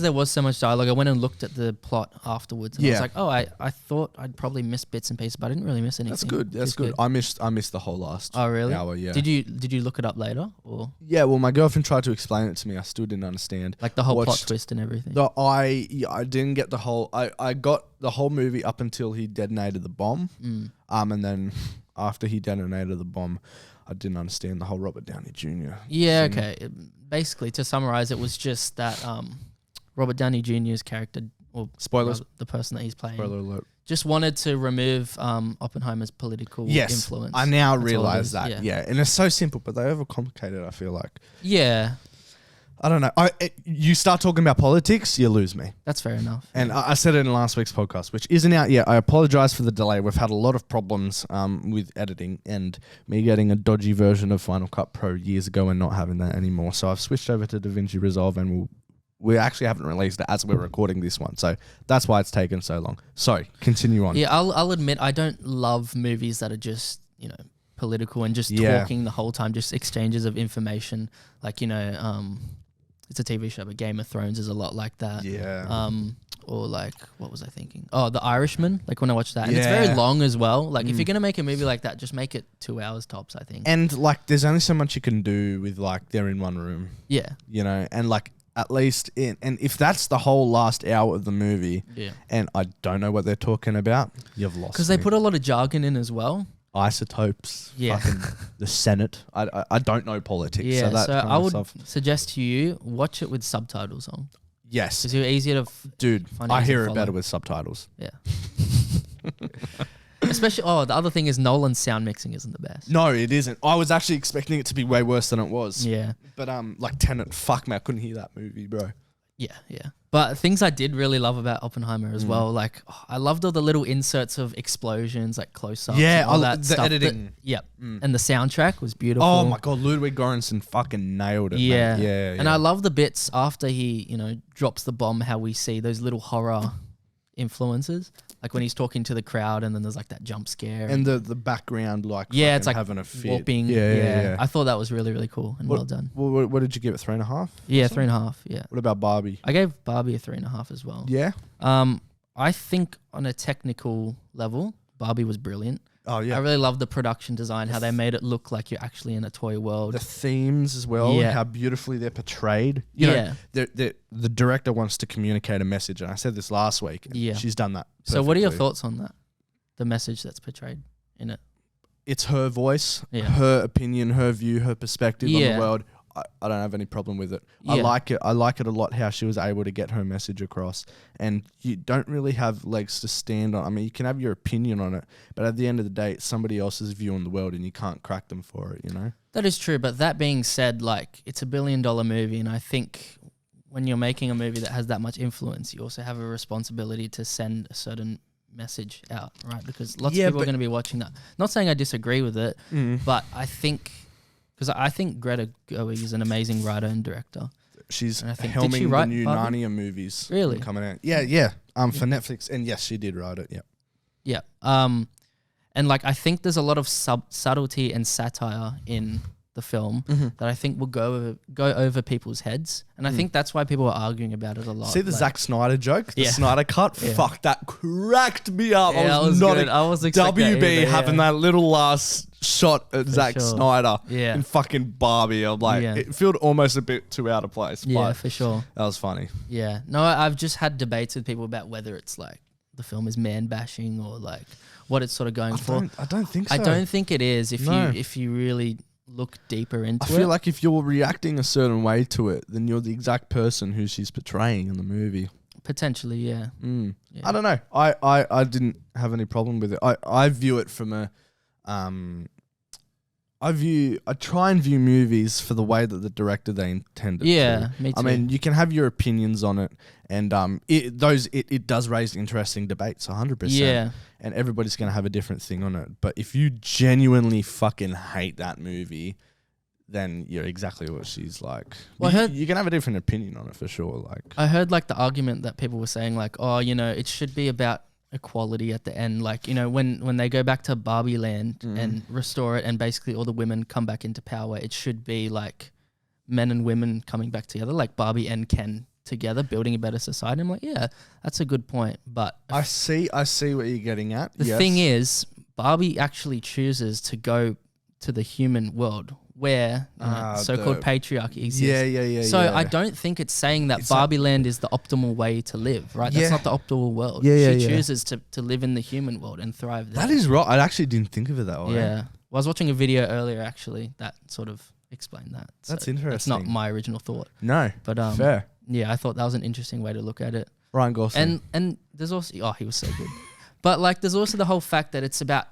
[SPEAKER 2] there was so much dialogue, I went and looked at the plot afterwards and I was like, oh, I thought I'd probably miss bits and pieces, but I didn't really miss anything.
[SPEAKER 1] That's good. That's good. I missed the whole last hour, yeah.
[SPEAKER 2] Did you look it up later or?
[SPEAKER 1] Yeah, well, my girlfriend tried to explain it to me. I still didn't understand.
[SPEAKER 2] Like the whole plot twist and everything.
[SPEAKER 1] I didn't get the whole... I got the whole movie up until he detonated the bomb. And then after he detonated the bomb, I didn't understand the whole Robert Downey Jr.
[SPEAKER 2] Yeah,
[SPEAKER 1] thing.
[SPEAKER 2] okay. Basically, to summarize, it was just that Robert Downey Jr.'s character, or
[SPEAKER 1] spoilers,
[SPEAKER 2] the person that he's playing,
[SPEAKER 1] spoiler alert,
[SPEAKER 2] just wanted to remove Oppenheimer's political influence.
[SPEAKER 1] I now realize that. Yeah, and it's so simple, but they overcomplicate it, I feel like.
[SPEAKER 2] Yeah.
[SPEAKER 1] I don't know. You start talking about politics, you lose me.
[SPEAKER 2] That's fair enough.
[SPEAKER 1] And I said it in last week's podcast, which isn't out yet. I apologize for the delay. We've had a lot of problems with editing and me getting a dodgy version of Final Cut Pro years ago and not having that anymore. So I've switched over to DaVinci Resolve and we actually haven't released it as we're recording this one. So that's why it's taken so long. Sorry, continue on.
[SPEAKER 2] Yeah, I'll admit I don't love movies that are just, political and just talking the whole time, just exchanges of information. Like, it's a TV show, but Game of Thrones is a lot like that.
[SPEAKER 1] Yeah.
[SPEAKER 2] Or like, what was I thinking? Oh, The Irishman. Like when I watched that, and it's very long as well. Like if you're gonna make a movie like that, just make it 2 hours tops, I think.
[SPEAKER 1] And like, there's only so much you can do with like they're in one room.
[SPEAKER 2] Yeah.
[SPEAKER 1] And like at least and if that's the whole last hour of the movie, and I don't know what they're talking about, you've lost.
[SPEAKER 2] Because they put a lot of jargon in as well.
[SPEAKER 1] Isotopes, fucking the Senate. I don't know politics.
[SPEAKER 2] Yeah, so I would suggest to you watch it with subtitles on.
[SPEAKER 1] Yes,
[SPEAKER 2] because you're easier to
[SPEAKER 1] dude. I hear it better with subtitles.
[SPEAKER 2] Yeah. Especially, the other thing is Nolan's sound mixing isn't the best.
[SPEAKER 1] No, it isn't. I was actually expecting it to be way worse than it was.
[SPEAKER 2] Yeah.
[SPEAKER 1] But like Tenet, fuck me, I couldn't hear that movie, bro.
[SPEAKER 2] Yeah, yeah. But things I did really love about Oppenheimer as well, like I loved all the little inserts of explosions, like close-ups,
[SPEAKER 1] Yeah,
[SPEAKER 2] and all that
[SPEAKER 1] the
[SPEAKER 2] stuff.
[SPEAKER 1] editing.
[SPEAKER 2] Yep. And the soundtrack was beautiful.
[SPEAKER 1] Oh my god, Ludwig Göransson fucking nailed it.
[SPEAKER 2] Yeah.
[SPEAKER 1] Mate. Yeah,
[SPEAKER 2] And I love the bits after he, drops the bomb, how we see those little horror influences. Like when he's talking to the crowd and then there's like that jump scare.
[SPEAKER 1] and the background
[SPEAKER 2] it's like
[SPEAKER 1] having a fit.
[SPEAKER 2] warping.
[SPEAKER 1] Yeah.
[SPEAKER 2] I thought that was really, really cool and well done.
[SPEAKER 1] What did you give it? 3.5?
[SPEAKER 2] Yeah, 3.5. Yeah.
[SPEAKER 1] What about Barbie?
[SPEAKER 2] I gave Barbie a 3.5 as well.
[SPEAKER 1] Yeah.
[SPEAKER 2] I think on a technical level, Barbie was brilliant.
[SPEAKER 1] Oh yeah.
[SPEAKER 2] I really love the production design, how they made it look like you're actually in a toy world.
[SPEAKER 1] The themes as well,
[SPEAKER 2] Yeah.
[SPEAKER 1] how beautifully they're portrayed. You know, the director wants to communicate a message, and I said this last week. And
[SPEAKER 2] Yeah.
[SPEAKER 1] she's done that.
[SPEAKER 2] So what are your
[SPEAKER 1] perfectly.
[SPEAKER 2] thoughts on that? The message that's portrayed in it.
[SPEAKER 1] It's her voice,
[SPEAKER 2] Yeah.
[SPEAKER 1] her opinion, her view, her perspective on
[SPEAKER 2] Yeah.
[SPEAKER 1] the world. I don't have any problem with it.
[SPEAKER 2] Yeah.
[SPEAKER 1] I like it. I like it a lot how she was able to get her message across. And you don't really have legs to stand on. I mean, you can have your opinion on it, but at the end of the day, it's somebody else's view on the world, and you can't crack them for it. You know.
[SPEAKER 2] That is true, but that being said, like it's $1 billion movie, and I think when you're making a movie that has that much influence, you also have a responsibility to send a certain message out, right? Because lots of people are going to be watching that. Not saying I disagree with it, but I think because I think Greta Gerwig is an amazing writer and director.
[SPEAKER 1] She's
[SPEAKER 2] And I think- did she
[SPEAKER 1] helming the
[SPEAKER 2] write
[SPEAKER 1] new
[SPEAKER 2] Barbie?
[SPEAKER 1] Narnia movies.
[SPEAKER 2] Really?
[SPEAKER 1] Coming out. Yeah. For Netflix. And yes, she did write it. Yeah.
[SPEAKER 2] Yeah. And like I think there's a lot of subtlety and satire in the film that I think will go over people's heads, and I think that's why people are arguing about it a lot.
[SPEAKER 1] See the
[SPEAKER 2] like,
[SPEAKER 1] Zack Snyder joke? The
[SPEAKER 2] Yeah.
[SPEAKER 1] Snyder cut?
[SPEAKER 2] Yeah.
[SPEAKER 1] Fuck, that cracked me up.
[SPEAKER 2] Yeah,
[SPEAKER 1] I was not
[SPEAKER 2] good. I was expecting
[SPEAKER 1] WB
[SPEAKER 2] it either,
[SPEAKER 1] having that little last shot at Zack
[SPEAKER 2] sure.
[SPEAKER 1] Snyder
[SPEAKER 2] Yeah.
[SPEAKER 1] in fucking Barbie. I'm like,
[SPEAKER 2] Yeah.
[SPEAKER 1] it felt almost a bit too out of place.
[SPEAKER 2] Yeah,
[SPEAKER 1] But
[SPEAKER 2] for sure.
[SPEAKER 1] that was funny.
[SPEAKER 2] Yeah. No, I've just had debates with people about whether it's like the film is man bashing or like what it's sort of going for.
[SPEAKER 1] I don't think so.
[SPEAKER 2] I don't think it is.
[SPEAKER 1] No.
[SPEAKER 2] If you really look deeper into
[SPEAKER 1] I
[SPEAKER 2] it.
[SPEAKER 1] feel like if you're reacting a certain way to it, then you're the exact person who she's portraying in the movie.
[SPEAKER 2] Potentially, yeah. Yeah.
[SPEAKER 1] I don't know. I didn't have any problem with it. I view it from a I try and view movies for the way that the director they intended
[SPEAKER 2] Yeah,
[SPEAKER 1] to.
[SPEAKER 2] me
[SPEAKER 1] I
[SPEAKER 2] too.
[SPEAKER 1] mean, you can have your opinions on it, and it does raise interesting debates, 100%.
[SPEAKER 2] Yeah.
[SPEAKER 1] And everybody's going to have a different thing on it. But if you genuinely fucking hate that movie, then you're exactly what she's like.
[SPEAKER 2] Well,
[SPEAKER 1] You can have a different opinion on it for sure. Like,
[SPEAKER 2] I heard like the argument that people were saying like, oh, it should be about equality at the end. Like, when they go back to Barbie Land and restore it and basically all the women come back into power, it should be like men and women coming back together, like Barbie and Ken together, building a better society. I'm like, yeah, that's a good point. But
[SPEAKER 1] I see what you're getting at.
[SPEAKER 2] the thing is, Barbie actually chooses to go to the human world where so-called patriarchy exists.
[SPEAKER 1] Yeah.
[SPEAKER 2] So I don't think it's saying that Barbie Land is the optimal way to live, right? That's
[SPEAKER 1] Yeah.
[SPEAKER 2] not the optimal world.
[SPEAKER 1] Yeah.
[SPEAKER 2] She chooses to live in the human world and thrive there.
[SPEAKER 1] That is right. I actually didn't think of it that way.
[SPEAKER 2] Yeah. Well, I was watching a video earlier actually that sort of explained that. So
[SPEAKER 1] That's
[SPEAKER 2] That's not
[SPEAKER 1] interesting.
[SPEAKER 2] my original thought.
[SPEAKER 1] No.
[SPEAKER 2] But
[SPEAKER 1] Fair.
[SPEAKER 2] yeah, I thought that was an interesting way to look at it.
[SPEAKER 1] Ryan Gosling.
[SPEAKER 2] And there's also he was so good. But like there's also the whole fact that it's about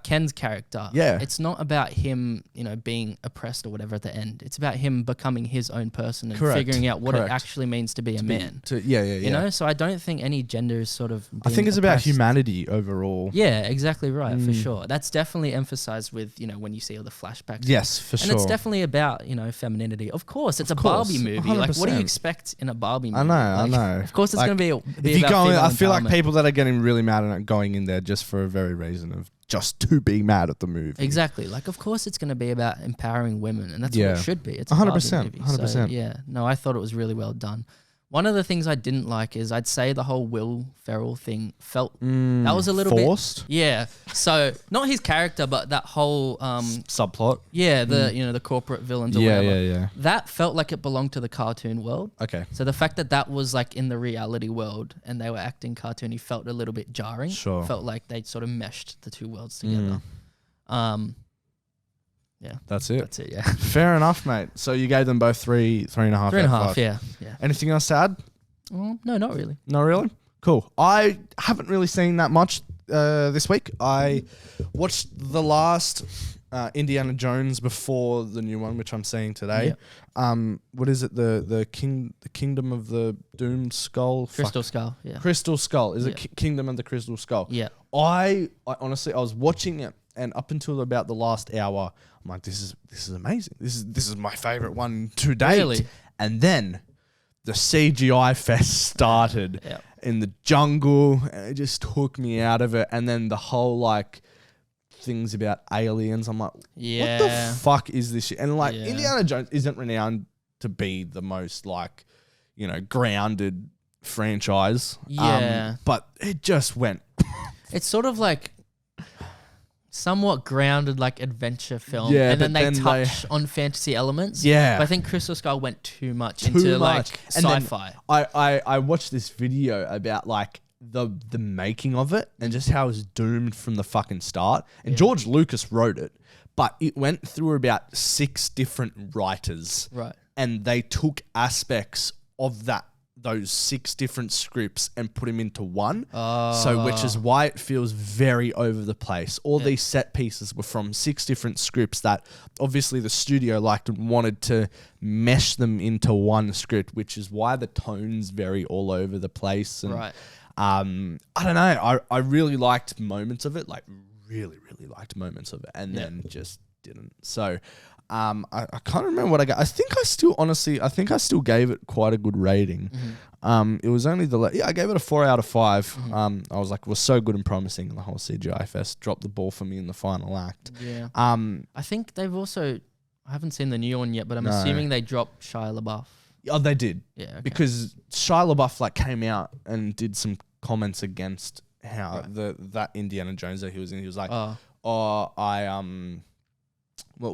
[SPEAKER 2] Ken's character.
[SPEAKER 1] Yeah.
[SPEAKER 2] It's not about him, being oppressed or whatever at the end. It's about him becoming his own person and
[SPEAKER 1] Correct.
[SPEAKER 2] figuring out what it
[SPEAKER 1] Correct.
[SPEAKER 2] actually means to be a man.
[SPEAKER 1] Yeah.
[SPEAKER 2] So I don't think any gender is sort of
[SPEAKER 1] I think
[SPEAKER 2] being
[SPEAKER 1] it's about
[SPEAKER 2] oppressed.
[SPEAKER 1] humanity overall.
[SPEAKER 2] Yeah, exactly right, for sure. That's definitely emphasized with, when you see all the flashbacks.
[SPEAKER 1] Yes, for
[SPEAKER 2] And
[SPEAKER 1] sure.
[SPEAKER 2] it's definitely about, femininity. Of course, it's
[SPEAKER 1] Of
[SPEAKER 2] a
[SPEAKER 1] course,
[SPEAKER 2] Barbie movie. Like, what do you
[SPEAKER 1] 100%.
[SPEAKER 2] expect in a Barbie movie?
[SPEAKER 1] I
[SPEAKER 2] Like,
[SPEAKER 1] know.
[SPEAKER 2] Of course, it's
[SPEAKER 1] Like,
[SPEAKER 2] going to be
[SPEAKER 1] if you
[SPEAKER 2] about
[SPEAKER 1] go in,
[SPEAKER 2] female
[SPEAKER 1] I feel like
[SPEAKER 2] empowerment.
[SPEAKER 1] people that are getting really mad at it going in there just for a very reason of just to be mad at the movie.
[SPEAKER 2] Exactly. Like, of course, it's going to be about empowering women, and that's
[SPEAKER 1] Yeah.
[SPEAKER 2] what it should be. It's a
[SPEAKER 1] 100%,
[SPEAKER 2] Barbie movie.
[SPEAKER 1] 100%.
[SPEAKER 2] So, yeah. No, I thought it was really well done. One of the things I didn't like is I'd say the whole Will Ferrell thing felt that was a little
[SPEAKER 1] forced.
[SPEAKER 2] bit yeah. So not his character, but that whole
[SPEAKER 1] Subplot.
[SPEAKER 2] the corporate villains or
[SPEAKER 1] Yeah,
[SPEAKER 2] whatever.
[SPEAKER 1] yeah.
[SPEAKER 2] That felt like it belonged to the cartoon world.
[SPEAKER 1] Okay.
[SPEAKER 2] So the fact that was like in the reality world and they were acting cartoony felt a little bit jarring.
[SPEAKER 1] Sure.
[SPEAKER 2] Felt like they sort of meshed the two worlds together. Yeah.
[SPEAKER 1] That's it.
[SPEAKER 2] That's it, yeah.
[SPEAKER 1] Fair enough, mate. So you gave them both 3.5.
[SPEAKER 2] 3.5,
[SPEAKER 1] out of 5.
[SPEAKER 2] yeah.
[SPEAKER 1] Anything else to add?
[SPEAKER 2] Well, no, not really.
[SPEAKER 1] No, really? Cool. I haven't really seen that much this week. I watched the last Indiana Jones before the new one, which I'm seeing today. What is it? The Kingdom of the Doomed Skull?
[SPEAKER 2] Crystal Skull. Yeah.
[SPEAKER 1] Crystal Skull. Is it Kingdom of the Crystal Skull?
[SPEAKER 2] Yeah.
[SPEAKER 1] I honestly, I was watching it, and up until about the last hour, I'm like, this is amazing. This is my favorite one to date.
[SPEAKER 2] Really?
[SPEAKER 1] And then the CGI fest started in the jungle, and it just took me out of it. And then the whole like things about aliens, I'm like, what the fuck is this shit? And like Indiana Jones isn't renowned to be the most like, grounded franchise.
[SPEAKER 2] Yeah.
[SPEAKER 1] But it just went.
[SPEAKER 2] It's sort of like somewhat grounded like adventure film.
[SPEAKER 1] Yeah,
[SPEAKER 2] and then they touch on fantasy elements.
[SPEAKER 1] Yeah.
[SPEAKER 2] But I think Crystal Skull went too much into like sci-fi.
[SPEAKER 1] I watched this video about like the making of it and just how it was doomed from the fucking start. And George Lucas wrote it, but it went through about 6 different writers.
[SPEAKER 2] Right.
[SPEAKER 1] And they took aspects of those 6 different scripts and put them into one. So which is why it feels very over the place. All these set pieces were from 6 different scripts that obviously the studio liked and wanted to mesh them into one script, which is why the tone's very all over the place. And, I don't know. I really liked moments of it, like really, really liked moments of it, and then just didn't. So I can't remember what I got. I think I still gave it quite a good rating. It was only I gave it a 4 out of 5. I was like, it was so good and promising. The whole CGI fest dropped the ball for me in the final act.
[SPEAKER 2] Yeah. I think they've also, I haven't seen the new one yet, but I'm assuming they dropped Shia LaBeouf. Oh,
[SPEAKER 1] they did.
[SPEAKER 2] Yeah. Okay.
[SPEAKER 1] Because Shia LaBeouf like came out and did some comments against how that Indiana Jones that he was in. He was like, what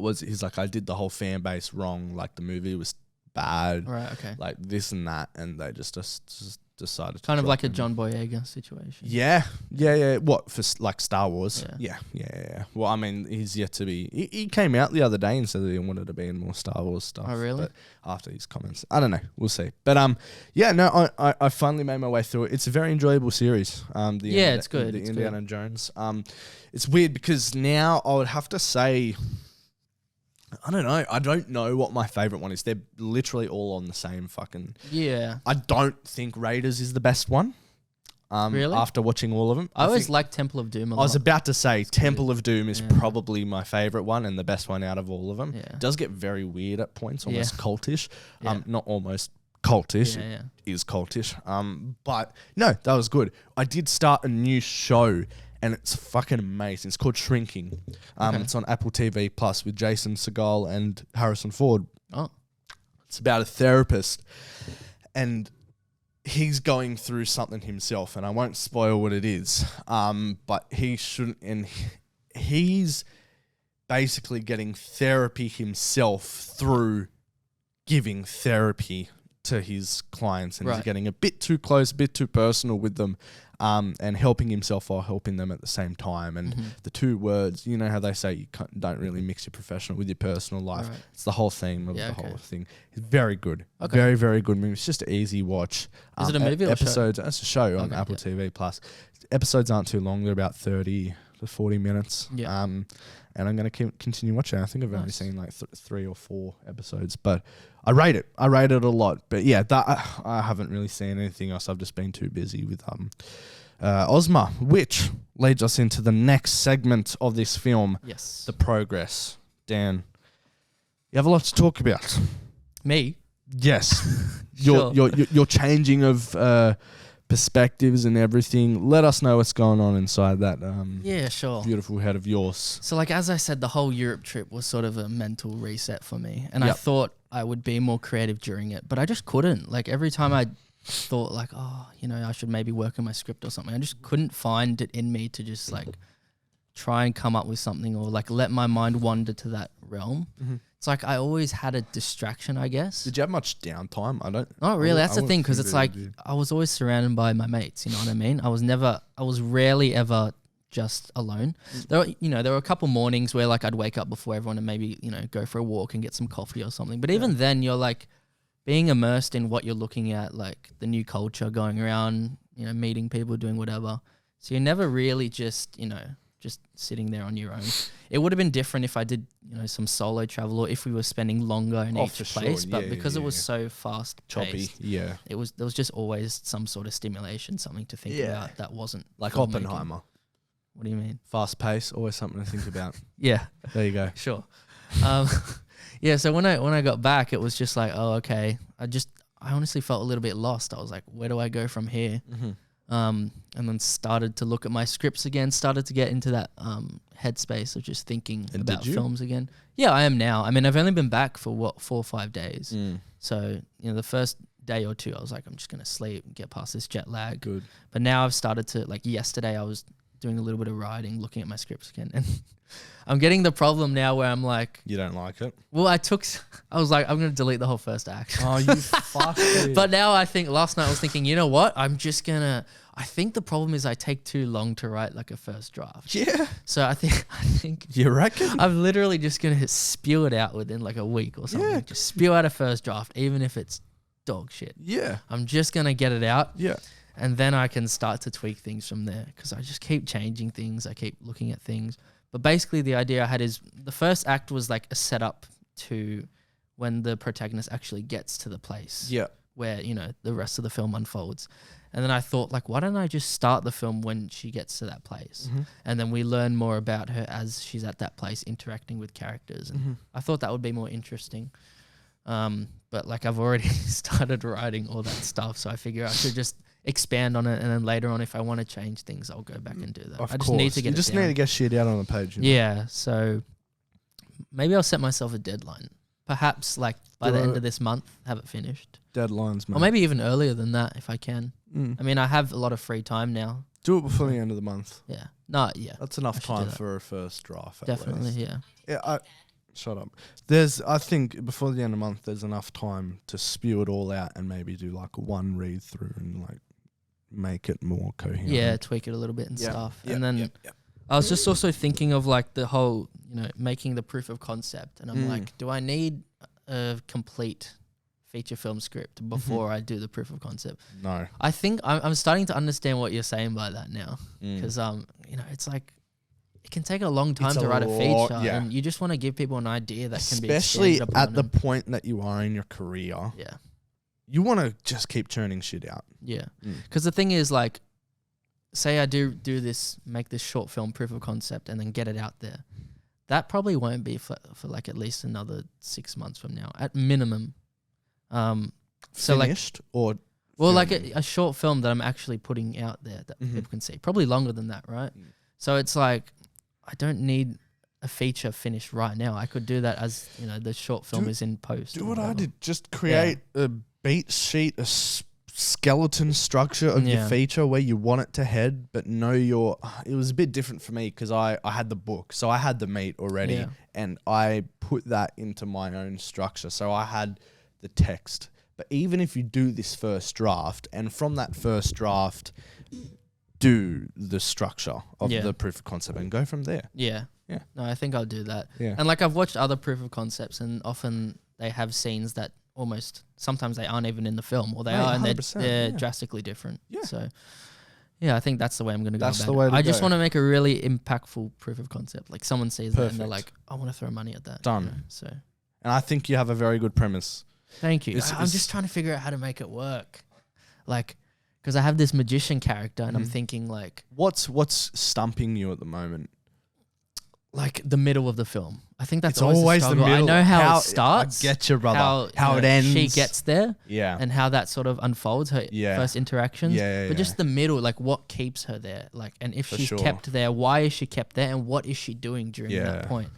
[SPEAKER 1] was it? He's like, I did the whole fan base wrong. Like the movie was bad.
[SPEAKER 2] Right. Okay.
[SPEAKER 1] Like this and that, and they just decided to
[SPEAKER 2] kind of like a
[SPEAKER 1] him.
[SPEAKER 2] John Boyega situation.
[SPEAKER 1] Yeah. What for? Like Star Wars? Yeah. Well, I mean, he's yet to be. He came out the other day and said that he wanted to be in more Star Wars stuff.
[SPEAKER 2] Oh, really?
[SPEAKER 1] But after his comments, I don't know. We'll see. But I finally made my way through it. It's a very enjoyable series.
[SPEAKER 2] It's good.
[SPEAKER 1] The Indiana Jones. It's weird because now I would have to say, I don't know. I don't know what my favorite one is. They're literally all on the same fucking.
[SPEAKER 2] Yeah.
[SPEAKER 1] I don't think Raiders is the best one.
[SPEAKER 2] Really?
[SPEAKER 1] After watching all of them,
[SPEAKER 2] I always liked Temple of Doom a lot.
[SPEAKER 1] I was about to say Temple of Doom is probably my favorite one and the best one out of all of them.
[SPEAKER 2] Yeah.
[SPEAKER 1] It does get very weird at points, almost cultish. Not almost cultish. It is cultish. But no, that was good. I did start a new show. And it's fucking amazing. It's called Shrinking. It's on Apple TV Plus with Jason Segel and Harrison Ford.
[SPEAKER 2] Oh.
[SPEAKER 1] It's about a therapist. And he's going through something himself. And I won't spoil what it is. But he shouldn't. And he's basically getting therapy himself through giving therapy to his clients. And he's getting a bit too close, a bit too personal with them. And helping himself while helping them at the same time. And the 2 words, you know how they say you don't really mix your professional with your personal life. Right. It's the whole theme of the whole thing. It's very good. Okay. Very, very good movie. It's just an easy watch.
[SPEAKER 2] Is it a movie or
[SPEAKER 1] episodes? It's a show on Apple TV Plus. Episodes aren't too long. They're about 30 to 40 minutes. Yeah. And I'm going to continue watching. I think I've only seen like 3 or 4 episodes, but I rate it. I rate it a lot. But yeah, I haven't really seen anything else. I've just been too busy with Ozma, which leads us into the next segment of this film.
[SPEAKER 2] Yes.
[SPEAKER 1] The progress. Dan, you have a lot to talk about.
[SPEAKER 2] Me?
[SPEAKER 1] Yes.
[SPEAKER 2] Sure.
[SPEAKER 1] Your changing of perspectives and everything. Let us know what's going on inside that beautiful head of yours.
[SPEAKER 2] So like as I said, the whole Europe trip was sort of a mental reset for me. And I thought I would be more creative during it, but I just couldn't. Like every time I thought like, I should maybe work on my script or something, I just couldn't find it in me to just like try and come up with something or like let my mind wander to that realm. It's like I always had a distraction, I guess.
[SPEAKER 1] Did you have much downtime?
[SPEAKER 2] Not really. That's the thing, because it's like I was always surrounded by my mates. You know what I mean? I was rarely ever just alone. There were a couple mornings where like I'd wake up before everyone and maybe go for a walk and get some coffee or something. But even then, you're like being immersed in what you're looking at, like the new culture going around, meeting people, doing whatever. So you're never really just just sitting there on your own. It would have been different if I did, you know, some solo travel or if we were spending longer in each place.
[SPEAKER 1] Sure.
[SPEAKER 2] But because it was so fast
[SPEAKER 1] choppy,
[SPEAKER 2] paced,
[SPEAKER 1] there
[SPEAKER 2] was just always some sort of stimulation, something to think about that wasn't
[SPEAKER 1] like
[SPEAKER 2] filmmaking.
[SPEAKER 1] Oppenheimer.
[SPEAKER 2] What do you mean?
[SPEAKER 1] Fast pace, always something to think about.
[SPEAKER 2] Yeah.
[SPEAKER 1] There you go.
[SPEAKER 2] Sure. Yeah, so when I got back, it was just like, oh, okay. I honestly felt a little bit lost. I was like, where do I go from here? And then started to look at my scripts again, started to get into that headspace of just thinking about films again. Yeah, I am now. I mean, I've only been back for 4 or 5 days. So, you know, the first day or two, I was like, I'm just going to sleep and get past this jet lag. Good. But now I've started to, like yesterday, I was doing a little bit of writing, looking at my scripts again. And I'm getting the problem now where I'm like...
[SPEAKER 1] You don't like it?
[SPEAKER 2] Well, I was like, I'm going to delete the whole first act.
[SPEAKER 1] Oh, you fuck.
[SPEAKER 2] But now I think, last night I was thinking, you know what? I'm just going to... I think the problem is I take too long to write like a first draft.
[SPEAKER 1] Yeah.
[SPEAKER 2] So I think...
[SPEAKER 1] You reckon?
[SPEAKER 2] I'm literally just going to spew it out within like a week or something. Yeah. Just spew out a first draft, even if it's dog shit.
[SPEAKER 1] Yeah.
[SPEAKER 2] I'm just going to get it out.
[SPEAKER 1] Yeah.
[SPEAKER 2] And then I can start to tweak things from there because I just keep changing things. I keep looking at things. But basically the idea I had is the first act was like a setup to when the protagonist actually gets to the place.
[SPEAKER 1] Yeah.
[SPEAKER 2] Where, you know, the rest of the film unfolds. And then I thought, like, why don't I just start the film when she gets to that place? And then we learn more about her as she's at that place interacting with characters. And I thought that would be more interesting. But like I've already started writing all that stuff. So I figure I should just expand on it. And then later on, if I want to change things, I'll go back and do that. I just need to get
[SPEAKER 1] You just need to get shit out on the page.
[SPEAKER 2] Yeah. So maybe I'll set myself a deadline. Perhaps like by the end of this month, have it finished.
[SPEAKER 1] Deadlines, man.
[SPEAKER 2] Or maybe even earlier than that if I can. I mean, I have a lot of free time now.
[SPEAKER 1] Do it before the end of the month.
[SPEAKER 2] Yeah. No, yeah.
[SPEAKER 1] That's enough time for a first draft.
[SPEAKER 2] Definitely, yeah.
[SPEAKER 1] Yeah, shut up. I think before the end of the month, there's enough time to spew it all out and maybe do like one read through and like make it more coherent.
[SPEAKER 2] Yeah, tweak it a little bit and stuff. And then I was just also thinking of like the whole, you know, making the proof of concept. And I'm like, do I need a complete feature film script before I do the proof of concept?
[SPEAKER 1] No.
[SPEAKER 2] I think I'm starting to understand what you're saying by that now. Because, you know, it's like, it can take a long time to write a feature, and you just want to give people an idea that can be
[SPEAKER 1] especially at the point that you are in your career.
[SPEAKER 2] Yeah,
[SPEAKER 1] you want to just keep churning shit out.
[SPEAKER 2] Yeah, because the thing is, like, say I do this, make this short film proof of concept, and then get it out there. That probably won't be for like at least another 6 months from now, at minimum. So
[SPEAKER 1] finished or
[SPEAKER 2] well, like a short film that I'm actually putting out there that people can see. Probably longer than that, right? So it's like, I don't need a feature finished right now. I could do that as, you know, the short film is in post.
[SPEAKER 1] Do what I did. Just create a beat sheet, a skeleton structure of your feature where you want it to head, but know it was a bit different for me because I had the book. So I had the meat already and I put that into my own structure. So I had the text. But even if you do this first draft and from that first draft do the structure of the proof of concept and go from there. Yeah.
[SPEAKER 2] No, I think I'll do that.
[SPEAKER 1] Yeah.
[SPEAKER 2] And like I've watched other proof of concepts and often they have scenes that sometimes they aren't even in the film or they are and they're drastically different. Yeah. So yeah, I think that's the way I'm going to go about it. I just want to make a really impactful proof of concept. Like someone sees that and they're like, I want to throw money at that.
[SPEAKER 1] Done.
[SPEAKER 2] You know? So.
[SPEAKER 1] And I think you have a very good premise.
[SPEAKER 2] Thank you. I'm just trying to figure out how to make it work. Like, because I have this magician character and I'm thinking like...
[SPEAKER 1] What's stumping you at the moment?
[SPEAKER 2] Like the middle of the film. I think that's
[SPEAKER 1] always the middle.
[SPEAKER 2] I know how it starts.
[SPEAKER 1] I get you, brother. How it ends.
[SPEAKER 2] She gets there.
[SPEAKER 1] Yeah.
[SPEAKER 2] And how that sort of unfolds, her first interactions.
[SPEAKER 1] Yeah.
[SPEAKER 2] But just the middle, like what keeps her there? Like, and if she's kept there, why is she kept there? And what is she doing during that point?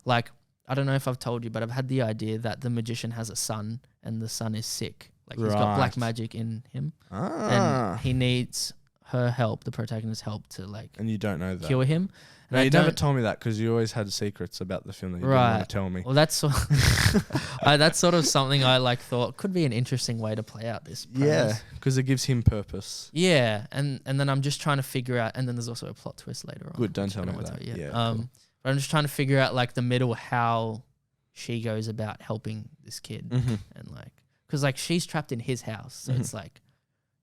[SPEAKER 2] Like, I don't know if I've told you, but I've had the idea that the magician has a son and the son is sick. Like he's got black magic in him. And he needs her help, the protagonist's help to like...
[SPEAKER 1] And you don't know that.
[SPEAKER 2] Cure him. And
[SPEAKER 1] no, you never told me that because you always had secrets about the film that you didn't want to tell me.
[SPEAKER 2] Well, that's sort of something I like thought could be an interesting way to play out this premise.
[SPEAKER 1] Yeah, because it gives him purpose.
[SPEAKER 2] Yeah, and then I'm just trying to figure out... And then there's also a plot twist later on.
[SPEAKER 1] Good, don't tell me that.
[SPEAKER 2] Yeah, cool. But I'm just trying to figure out like the middle, how she goes about helping this kid. And like... Because like she's trapped in his house. So it's like,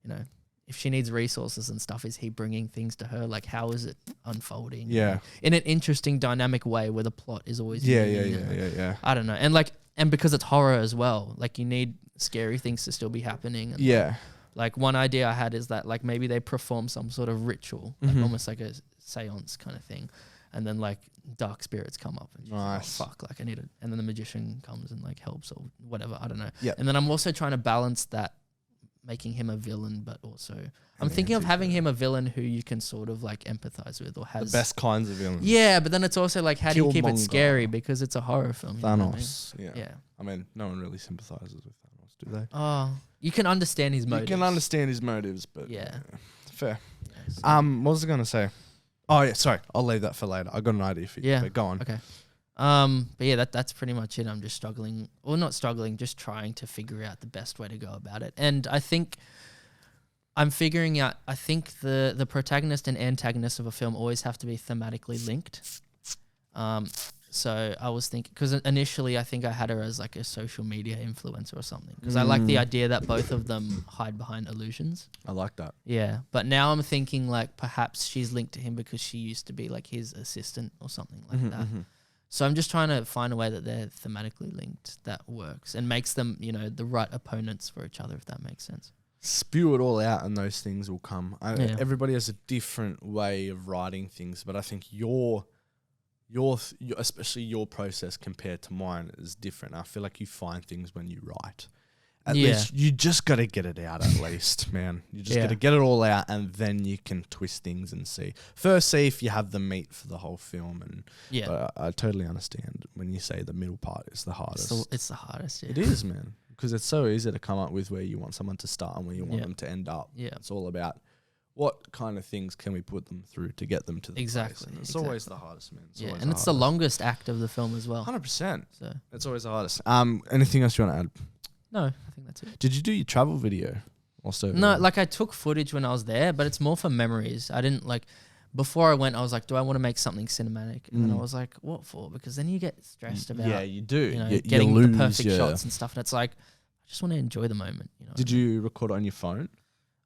[SPEAKER 2] you know, if she needs resources and stuff, is he bringing things to her? Like, how is it unfolding?
[SPEAKER 1] Yeah.
[SPEAKER 2] In an interesting, dynamic way where the plot is always
[SPEAKER 1] Yeah,
[SPEAKER 2] moving and,
[SPEAKER 1] yeah.
[SPEAKER 2] I don't know. And like, and because it's horror as well, like you need scary things to still be happening. And
[SPEAKER 1] Yeah.
[SPEAKER 2] like one idea I had is that like maybe they perform some sort of ritual, like almost like a seance kind of thing. And then like dark spirits come up and she's like, oh, fuck, like I need it. And then the magician comes and like helps or whatever. I don't know.
[SPEAKER 1] Yeah.
[SPEAKER 2] And then I'm also trying to balance that, making him a villain, but also I'm thinking of having him a villain who you can sort of like empathize with or has
[SPEAKER 1] The best kinds of villains.
[SPEAKER 2] Yeah, but then it's also like, how do you keep it
[SPEAKER 1] Killmonger.
[SPEAKER 2] scary because it's a horror film? You know what I mean?
[SPEAKER 1] Thanos. Yeah.
[SPEAKER 2] Yeah.
[SPEAKER 1] I mean, no one really sympathizes with Thanos, do they?
[SPEAKER 2] Oh, you can understand his motives.
[SPEAKER 1] You can understand his motives, but
[SPEAKER 2] Yeah.
[SPEAKER 1] Fair.
[SPEAKER 2] Yeah, so-
[SPEAKER 1] What was I gonna say? Oh yeah, sorry. I'll leave that for later. I got an idea for you.
[SPEAKER 2] Yeah.
[SPEAKER 1] But go on.
[SPEAKER 2] Okay. But yeah, that's pretty much it. I'm just struggling, or not struggling, just trying to figure out the best way to go about it. And I think I'm figuring out, I think the protagonist and antagonist of a film always have to be thematically linked. So I was thinking, because initially I think I had her as like a social media influencer or something, because I like the idea that both of them hide behind illusions.
[SPEAKER 1] I like that.
[SPEAKER 2] Yeah, but now I'm thinking like perhaps she's linked to him because she used to be like his assistant or something like that. So I'm just trying to find a way that they're thematically linked that works and makes them, you know, the right opponents for each other, if that makes sense.
[SPEAKER 1] Spew it all out and those things will come.
[SPEAKER 2] Yeah.
[SPEAKER 1] Everybody has a different way of writing things, but I think your especially your process compared to mine is different. I feel like you find things when you write. At least you just got to get it out at least, man. You just got to get it all out and then you can twist things and see. First, see if you have the meat for the whole film. And but I totally understand when you say the middle part is the hardest.
[SPEAKER 2] It's the hardest, yeah.
[SPEAKER 1] It is, man. Because it's so easy to come up with where you want someone to start and where you want them to end up.
[SPEAKER 2] Yeah.
[SPEAKER 1] It's all about what kind of things can we put them through to get them to the place. And it's always the hardest, man.
[SPEAKER 2] It's the longest act of the film as well.
[SPEAKER 1] 100%.
[SPEAKER 2] So
[SPEAKER 1] It's always the hardest. Anything else you want to add?
[SPEAKER 2] no, I think that's it.
[SPEAKER 1] Did you do your travel video also?
[SPEAKER 2] No, like I took footage when I was there, but it's more for memories. I didn't like, before I went, I was like, do I want to make something cinematic? And then I was like, what for? Because then you get stressed about,
[SPEAKER 1] Yeah, you do.
[SPEAKER 2] you know,
[SPEAKER 1] You
[SPEAKER 2] getting
[SPEAKER 1] lose,
[SPEAKER 2] the perfect shots and stuff. And it's like, I just want to enjoy the moment. You know.
[SPEAKER 1] Did you record it on your phone?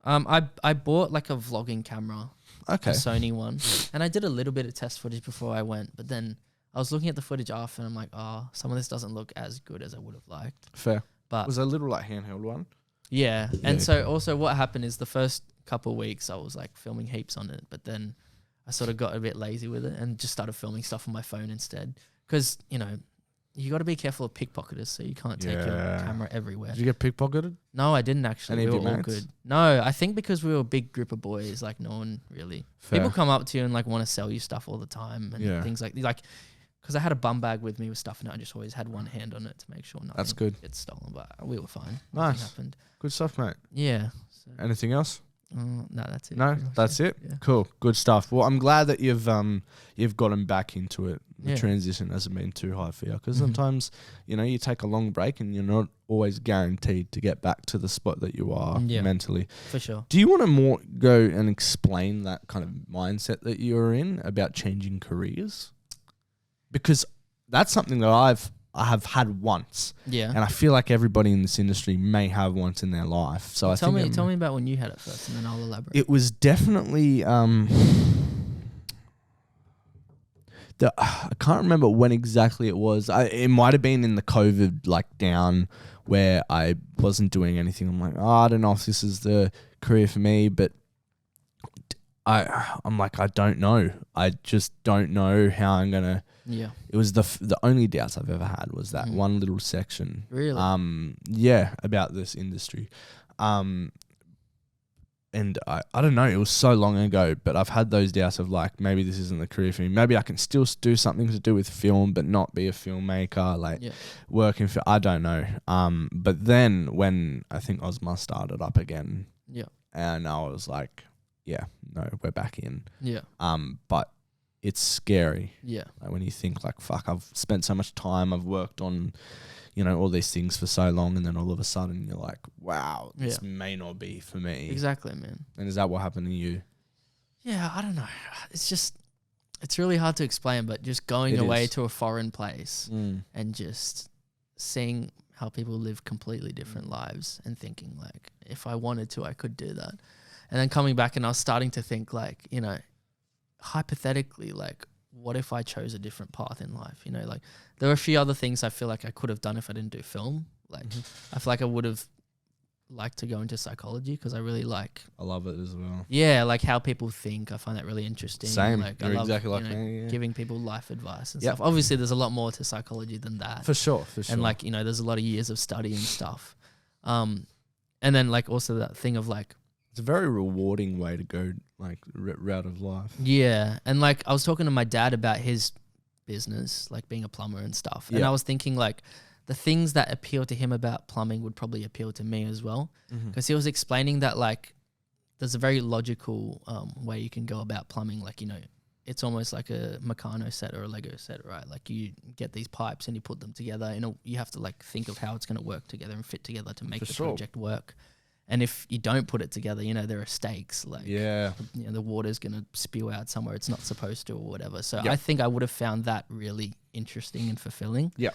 [SPEAKER 2] I bought like a vlogging camera,
[SPEAKER 1] Okay.
[SPEAKER 2] a Sony one, and I did a little bit of test footage before I went. But then I was looking at the footage after, and I'm like, oh, some of this doesn't look as good as I would have liked.
[SPEAKER 1] Fair.
[SPEAKER 2] But
[SPEAKER 1] Was it a little like handheld one?
[SPEAKER 2] yeah, and so also what happened is the first couple of weeks I was like filming heaps on it, but then I sort of got a bit lazy with it and just started filming stuff on my phone instead. Because, you know, you got to be careful of pickpocketers, so you can't take your camera everywhere.
[SPEAKER 1] Did you get pickpocketed?
[SPEAKER 2] No, I didn't actually.
[SPEAKER 1] Any
[SPEAKER 2] We
[SPEAKER 1] of
[SPEAKER 2] were
[SPEAKER 1] your
[SPEAKER 2] all
[SPEAKER 1] mates?
[SPEAKER 2] good. No, I think because we were a big group of boys, like no one really.
[SPEAKER 1] Fair.
[SPEAKER 2] People come up to you and like want to sell you stuff all the time and things like because I had a bum bag with me with stuff in it. I just always had one hand on it to make sure nothing
[SPEAKER 1] That's good.
[SPEAKER 2] gets stolen, but we were fine.
[SPEAKER 1] Nice.
[SPEAKER 2] Nothing happened.
[SPEAKER 1] Good stuff, mate.
[SPEAKER 2] Yeah. So,
[SPEAKER 1] Anything else?
[SPEAKER 2] no, that's it.
[SPEAKER 1] No,
[SPEAKER 2] pretty much,
[SPEAKER 1] that's
[SPEAKER 2] yeah.
[SPEAKER 1] it.
[SPEAKER 2] Yeah.
[SPEAKER 1] Cool, good stuff. Well, I'm glad that you've gotten back into it. The
[SPEAKER 2] Yeah.
[SPEAKER 1] transition hasn't been too hard for you because sometimes you take a long break and you're not always guaranteed to get back to the spot that you are mentally.
[SPEAKER 2] For sure.
[SPEAKER 1] Do you want to more go and explain that kind of mindset that you're in about changing careers? Because that's something that I have had once,
[SPEAKER 2] Yeah.
[SPEAKER 1] and I feel like everybody in this industry may have once in their life. So
[SPEAKER 2] tell me about when you had it first, and then I'll elaborate.
[SPEAKER 1] it was definitely I can't remember when exactly it was. It might have been in the COVID down where I wasn't doing anything. I'm like, I don't know if this is the career for me, but I'm like, I don't know. I just don't know how I'm gonna.
[SPEAKER 2] Yeah.
[SPEAKER 1] It was the only doubts I've ever had was that one little section.
[SPEAKER 2] Really?
[SPEAKER 1] About this industry. And I don't know, it was so long ago, but I've had those doubts of like, maybe this isn't the career for me. Maybe I can still do something to do with film, but not be a filmmaker, working for, I don't know. But then when I think Ozma started up again, and I was like, yeah, no, we're back in.
[SPEAKER 2] Yeah.
[SPEAKER 1] But it's scary.
[SPEAKER 2] Yeah.
[SPEAKER 1] Like when you think like, fuck, I've spent so much time, I've worked on, all these things for so long, and then all of a sudden you're like, wow, this may not be for me.
[SPEAKER 2] Exactly, man.
[SPEAKER 1] And is that what happened to you?
[SPEAKER 2] Yeah, I don't know. It's really hard to explain, but just going away to a foreign place and just seeing how people live completely different lives and thinking like, if I wanted to, I could do that. And then coming back and I was starting to think like, you know, hypothetically, like, what if I chose a different path in life? You know, like there were a few other things I feel like I could have done if I didn't do film. Like I feel like I would have liked to go into psychology because I really like.
[SPEAKER 1] I love it as well.
[SPEAKER 2] Yeah, like how people think. I find that really interesting.
[SPEAKER 1] Same.
[SPEAKER 2] Like
[SPEAKER 1] You're
[SPEAKER 2] I love,
[SPEAKER 1] exactly like
[SPEAKER 2] you know,
[SPEAKER 1] me. Yeah.
[SPEAKER 2] giving people life advice and
[SPEAKER 1] Yep.
[SPEAKER 2] stuff. Obviously, there's a lot more to psychology than that.
[SPEAKER 1] For sure.
[SPEAKER 2] And like, you know, there's a lot of years of study and stuff. And then like also that thing of like,
[SPEAKER 1] it's a very rewarding way to go, like route of life.
[SPEAKER 2] yeah. And like I was talking to my dad about his business, like being a plumber and stuff. And
[SPEAKER 1] Yeah.
[SPEAKER 2] I was thinking like the things that appeal to him about plumbing would probably appeal to me as well. Because he was explaining that like there's a very logical way you can go about plumbing. Like, you know, it's almost like a Meccano set or a Lego set, right? Like you get these pipes and you put them together. You know, you have to like think of how it's going to work together and fit together to make the project work. And if you don't put it together, you know, there are stakes. Like, you know, the water's going to spew out somewhere it's not supposed to or whatever. So I think I would have found that really interesting and fulfilling.
[SPEAKER 1] Yeah.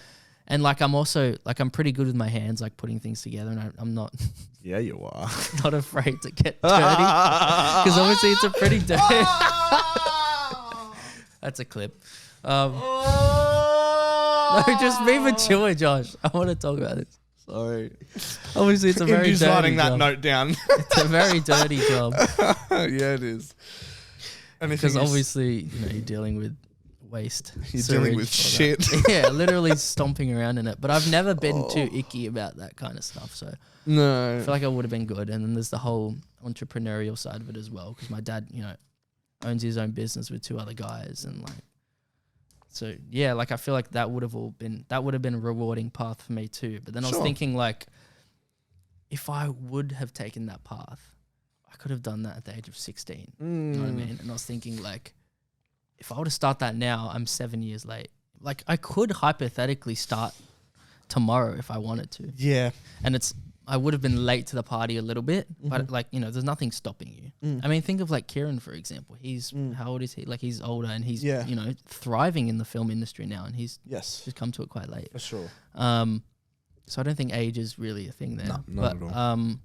[SPEAKER 2] And like, I'm also like, I'm pretty good with my hands, like putting things together, and I'm not.
[SPEAKER 1] Yeah, you are.
[SPEAKER 2] Not afraid to get dirty because obviously it's a pretty dirty. That's a clip. No, just be mature, Josh. I want to talk about this.
[SPEAKER 1] Sorry.
[SPEAKER 2] Obviously, it's a very
[SPEAKER 1] Just
[SPEAKER 2] dirty
[SPEAKER 1] writing that
[SPEAKER 2] job.
[SPEAKER 1] note down.
[SPEAKER 2] It's a very dirty job.
[SPEAKER 1] Yeah, it is.
[SPEAKER 2] Because obviously, you know, you're dealing with waste.
[SPEAKER 1] You're dealing with shit.
[SPEAKER 2] Yeah, literally stomping around in it. But I've never been too icky about that kind of stuff. So
[SPEAKER 1] No.
[SPEAKER 2] I feel like I would have been good. And then there's the whole entrepreneurial side of it as well. Because my dad, you know, owns his own business with 2 other guys. And like, so yeah, like I feel like that would have been a rewarding path for me too. But then I was thinking like, if I would have taken that path, I could have done that at the age of 16. You know what I mean? And I was thinking like, if I were to start that now, I'm 7 years late. Like I could hypothetically start tomorrow if I wanted to.
[SPEAKER 1] Yeah.
[SPEAKER 2] And I would have been late to the party a little bit, but like, you know, there's nothing stopping you. I mean, think of like Kieran, for example. He's, how old is he? Like he's older and he's, you know, thriving in the film industry now, and he's just come to it quite late.
[SPEAKER 1] For sure.
[SPEAKER 2] So I don't think age is really a thing there.
[SPEAKER 1] No, not at all.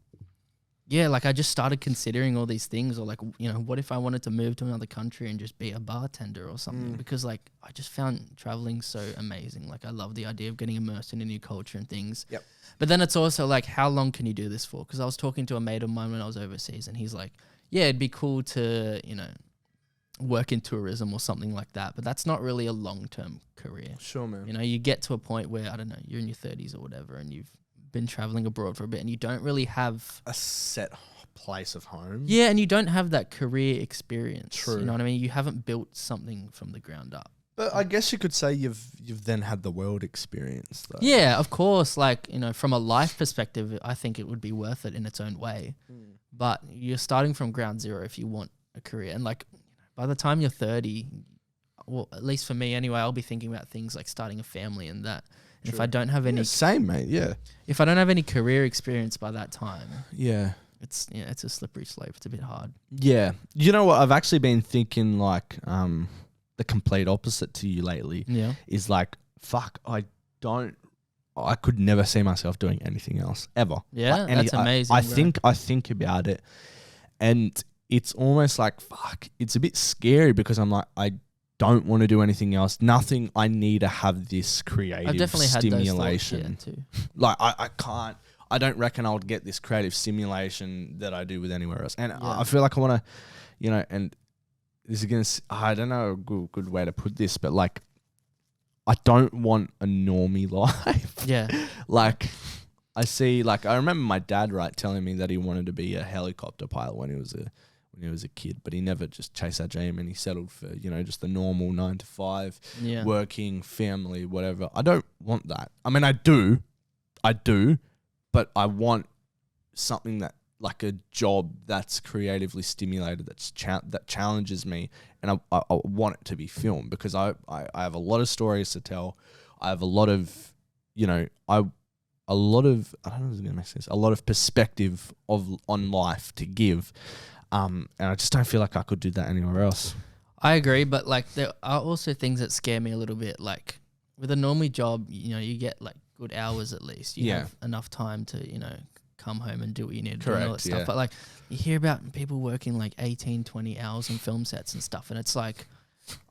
[SPEAKER 2] Yeah, like I just started considering all these things, or like, you know, what if I wanted to move to another country and just be a bartender or something? Because like I just found traveling so amazing. Like I love the idea of getting immersed in a new culture and things.
[SPEAKER 1] Yep.
[SPEAKER 2] But then it's also like, how long can you do this for? Because I was talking to a mate of mine when I was overseas, and he's like, yeah, it'd be cool to, you know, work in tourism or something like that. But that's not really a long-term career.
[SPEAKER 1] Sure, man.
[SPEAKER 2] You know, you get to a point where, I don't know, you're in your 30s or whatever, and you've been traveling abroad for a bit and you don't really have
[SPEAKER 1] a set place of home.
[SPEAKER 2] Yeah, and you don't have that career experience.
[SPEAKER 1] True.
[SPEAKER 2] You know what I mean? You haven't built something from the ground up.
[SPEAKER 1] But I guess you could say you've then had the world experience though.
[SPEAKER 2] Yeah, of course. Like, you know, from a life perspective, I think it would be worth it in its own way. But you're starting from ground zero if you want a career. And like, by the time you're 30, well, at least for me anyway, I'll be thinking about things like starting a family and that. And if I don't have any,
[SPEAKER 1] same, mate. Yeah.
[SPEAKER 2] If I don't have any career experience by that time,
[SPEAKER 1] yeah,
[SPEAKER 2] it's a slippery slope. It's a bit hard.
[SPEAKER 1] Yeah. You know what? I've actually been thinking like the complete opposite to you lately.
[SPEAKER 2] Yeah.
[SPEAKER 1] Is like, fuck, I could never see myself doing anything else ever.
[SPEAKER 2] Yeah, that's amazing.
[SPEAKER 1] I think about it, and it's almost like, fuck, it's a bit scary because I'm like, I don't want to do anything else. Nothing. I need to have this creative
[SPEAKER 2] I've definitely
[SPEAKER 1] stimulation.
[SPEAKER 2] had those thoughts, yeah, too.
[SPEAKER 1] Like I can't. I don't reckon I would get this creative stimulation that I do with anywhere else. And I feel like I want to, you know, and this is going to, I don't know a good way to put this, but like, I don't want a normie life.
[SPEAKER 2] Yeah.
[SPEAKER 1] Like, I see, like, I remember my dad, right, telling me that he wanted to be a helicopter pilot when he was a kid, but he never just chased that dream, and he settled for, you know, just the normal 9 to 5, working, family, whatever. I don't want that. I mean, I do, but I want something that, like a job that's creatively stimulated, that challenges me, and I want it to be film, because I have a lot of stories to tell. I have a lot of, you know, I don't know if it's gonna make sense, a lot of perspective on life to give, and I just don't feel like I could do that anywhere else.
[SPEAKER 2] I agree, but like there are also things that scare me a little bit. Like with a normie job, you know, you get like good hours at least. You have enough time to, you know, come home and do what you need to do and all that stuff.
[SPEAKER 1] yeah.
[SPEAKER 2] But like you hear about people working like 18, 20 hours on film sets and stuff, and it's like,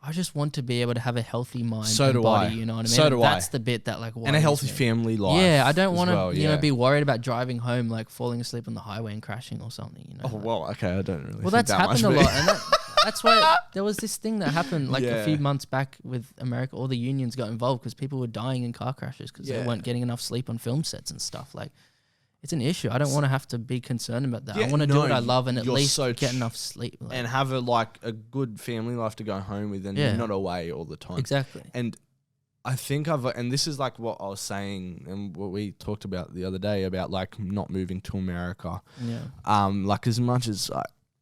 [SPEAKER 2] I just want to be able to have a healthy mind and body, you know what I mean?
[SPEAKER 1] So do I.
[SPEAKER 2] That's the bit that like worries
[SPEAKER 1] And a healthy
[SPEAKER 2] me.
[SPEAKER 1] family life.
[SPEAKER 2] Yeah, I don't want to,
[SPEAKER 1] well,
[SPEAKER 2] you know, be worried about driving home, like falling asleep on the highway and crashing or something, you know?
[SPEAKER 1] Oh, well, okay, I don't really
[SPEAKER 2] Well,
[SPEAKER 1] think
[SPEAKER 2] that's
[SPEAKER 1] that
[SPEAKER 2] happened
[SPEAKER 1] much,
[SPEAKER 2] a
[SPEAKER 1] but-
[SPEAKER 2] lot. And that's why there was this thing that happened like a few
[SPEAKER 1] Yeah.
[SPEAKER 2] months back with America. All the unions got involved because people were dying in car crashes because they weren't getting enough sleep on film sets and stuff. Like, it's an issue. I don't want to have to be concerned about that.
[SPEAKER 1] Yeah,
[SPEAKER 2] I want to do what I love and at
[SPEAKER 1] you're
[SPEAKER 2] least
[SPEAKER 1] so
[SPEAKER 2] get enough sleep. Like,
[SPEAKER 1] and have a good family life to go home with, and you're not away all the time.
[SPEAKER 2] exactly.
[SPEAKER 1] And I think and this is like what I was saying and what we talked about the other day about like not moving to America.
[SPEAKER 2] Yeah.
[SPEAKER 1] Like as much as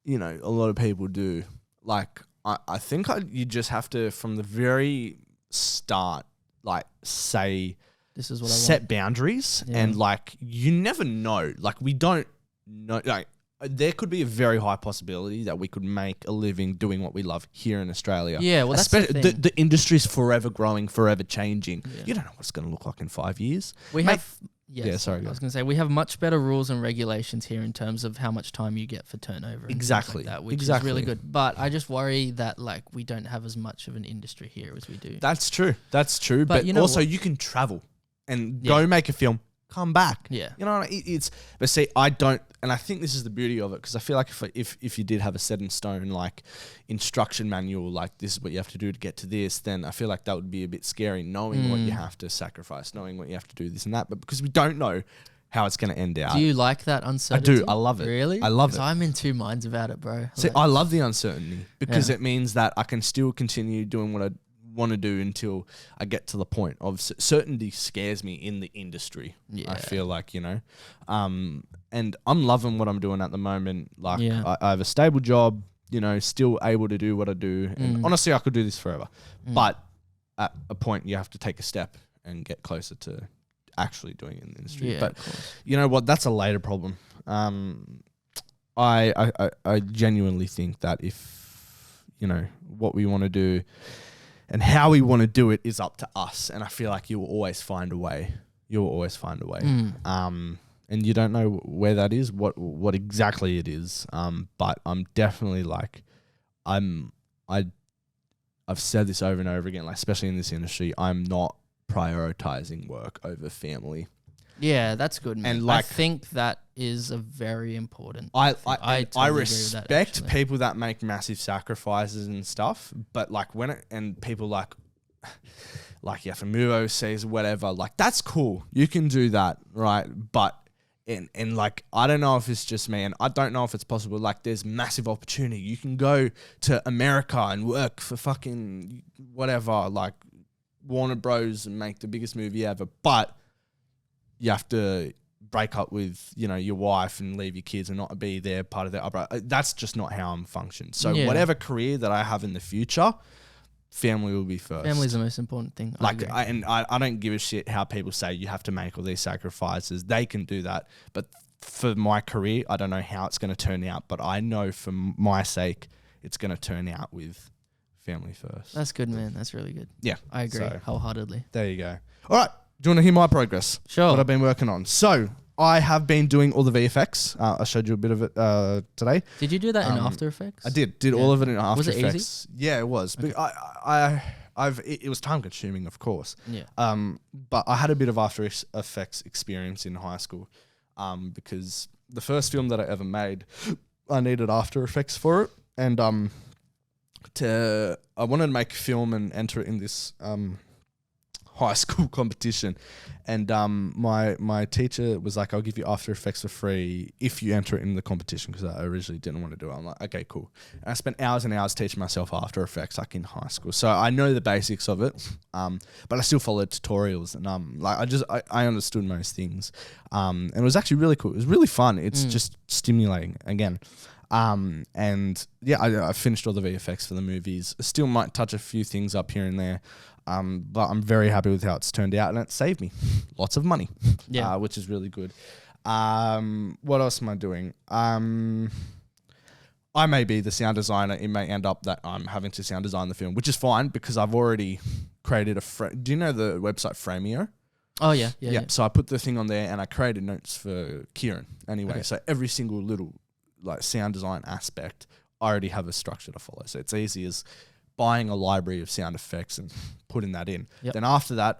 [SPEAKER 1] you know, a lot of people do. Like I think you just have to from the very start, like say.
[SPEAKER 2] This is what I want.
[SPEAKER 1] Set boundaries and like you never know. Like we don't know. Like there could be a very high possibility that we could make a living doing what we love here in Australia.
[SPEAKER 2] Yeah, well, that's the
[SPEAKER 1] Especially
[SPEAKER 2] thing.
[SPEAKER 1] the industry's forever growing, forever changing.
[SPEAKER 2] Yeah.
[SPEAKER 1] You don't know what it's going to look like in 5 years.
[SPEAKER 2] We
[SPEAKER 1] Mate,
[SPEAKER 2] have. Yes,
[SPEAKER 1] Yeah, sorry,
[SPEAKER 2] I
[SPEAKER 1] go
[SPEAKER 2] was going to say we have much better rules and regulations here in terms of how much time you get for turnover. And
[SPEAKER 1] Exactly,
[SPEAKER 2] things like that, which
[SPEAKER 1] exactly.
[SPEAKER 2] is really good. But I just worry that like we don't have as much of an industry here as we do.
[SPEAKER 1] That's true. That's true. But
[SPEAKER 2] you know
[SPEAKER 1] also
[SPEAKER 2] what?
[SPEAKER 1] you can travel and go make a film, come back.
[SPEAKER 2] Yeah.
[SPEAKER 1] You know, it's, but see, I don't, and I think this is the beauty of it, because I feel like if you did have a set in stone, like instruction manual, like this is what you have to do to get to this, then I feel like that would be a bit scary, knowing what you have to sacrifice, knowing what you have to do, this and that. But because we don't know how it's going to end out.
[SPEAKER 2] Do you like that uncertainty?
[SPEAKER 1] I do. I love it.
[SPEAKER 2] Really?
[SPEAKER 1] I love
[SPEAKER 2] 'Cause
[SPEAKER 1] it.
[SPEAKER 2] I'm in two minds about it, bro.
[SPEAKER 1] See,
[SPEAKER 2] Like,
[SPEAKER 1] I love the uncertainty because
[SPEAKER 2] Yeah.
[SPEAKER 1] it means that I can still continue doing what I want to do until I get to the point of certainty. Scares me in the industry.
[SPEAKER 2] Yeah.
[SPEAKER 1] I feel like, you know, and I'm loving what I'm doing at the moment. Like
[SPEAKER 2] Yeah.
[SPEAKER 1] I have a stable job, you know, still able to do what I do. And honestly, I could do this forever, but at a point you have to take a step and get closer to actually doing it in the industry.
[SPEAKER 2] Yeah,
[SPEAKER 1] But
[SPEAKER 2] of course.
[SPEAKER 1] you know what? That's a later problem. I genuinely think that if, you know, what we want to do and how we want to do it is up to us. And I feel like you will always find a way. You will always find a way. And you don't know where that is, what exactly it is. But I'm definitely like, I've said this over and over again, like especially in this industry, I'm not prioritizing work over family.
[SPEAKER 2] Yeah, that's good, man.
[SPEAKER 1] And, like,
[SPEAKER 2] I think that is a very important
[SPEAKER 1] I
[SPEAKER 2] thing.
[SPEAKER 1] I
[SPEAKER 2] totally agree with
[SPEAKER 1] respect
[SPEAKER 2] that, actually.
[SPEAKER 1] people that make massive sacrifices and stuff, but like and people like you have to move overseas or whatever, like that's cool. You can do that, right? But and like I don't know if it's just me, and I don't know if it's possible. Like there's massive opportunity. You can go to America and work for fucking whatever, like Warner Bros. And make the biggest movie ever, but you have to break up with, you know, your wife and leave your kids and not be there part of their upright. That's just not how I'm functioned. So
[SPEAKER 2] Yeah.
[SPEAKER 1] whatever career that I have in the future, family will be first.
[SPEAKER 2] Family's the most important thing. I
[SPEAKER 1] Like,
[SPEAKER 2] agree.
[SPEAKER 1] I don't give a shit how people say you have to make all these sacrifices. They can do that. But for my career, I don't know how it's going to turn out. But I know for my sake, it's going to turn out with family first.
[SPEAKER 2] That's good, man. That's really good.
[SPEAKER 1] Yeah.
[SPEAKER 2] I agree
[SPEAKER 1] So,
[SPEAKER 2] wholeheartedly.
[SPEAKER 1] there you go. All right. Do you want to hear my progress?
[SPEAKER 2] Sure.
[SPEAKER 1] What I've been working on. So I have been doing all the VFX. I showed you a bit of it today.
[SPEAKER 2] Did you do that in After Effects?
[SPEAKER 1] I did all of it in After
[SPEAKER 2] Was it easy?
[SPEAKER 1] Effects. Yeah, it was. But it was time consuming, of course.
[SPEAKER 2] Yeah.
[SPEAKER 1] But I had a bit of After Effects experience in high school, because the first film that I ever made, I needed After Effects for it, and I wanted to make a film and enter it in this high school competition, and my teacher was like, I'll give you After Effects for free if you enter it in the competition, because I originally didn't want to do it. I'm like, okay, cool. And I spent hours and hours teaching myself After Effects like in high school, so I know the basics of it, but I still followed tutorials, and like I understood most things, and it was actually really cool. It was really fun. It's just stimulating again. And yeah, I finished all the VFX for the movies. I still might touch a few things up here and there, but I'm very happy with how it's turned out, and it saved me lots of money, which is really good. What else am I doing? I may be the sound designer. It may end up that I'm having to sound design the film, which is fine because I've already created do you know the website Frameo?
[SPEAKER 2] Oh yeah.
[SPEAKER 1] So I put the thing on there and I created notes for Kieran anyway.
[SPEAKER 2] Okay.
[SPEAKER 1] So every single little like sound design aspect, I already have a structure to follow. So it's easy as buying a library of sound effects and putting that in.
[SPEAKER 2] Yep.
[SPEAKER 1] Then after that,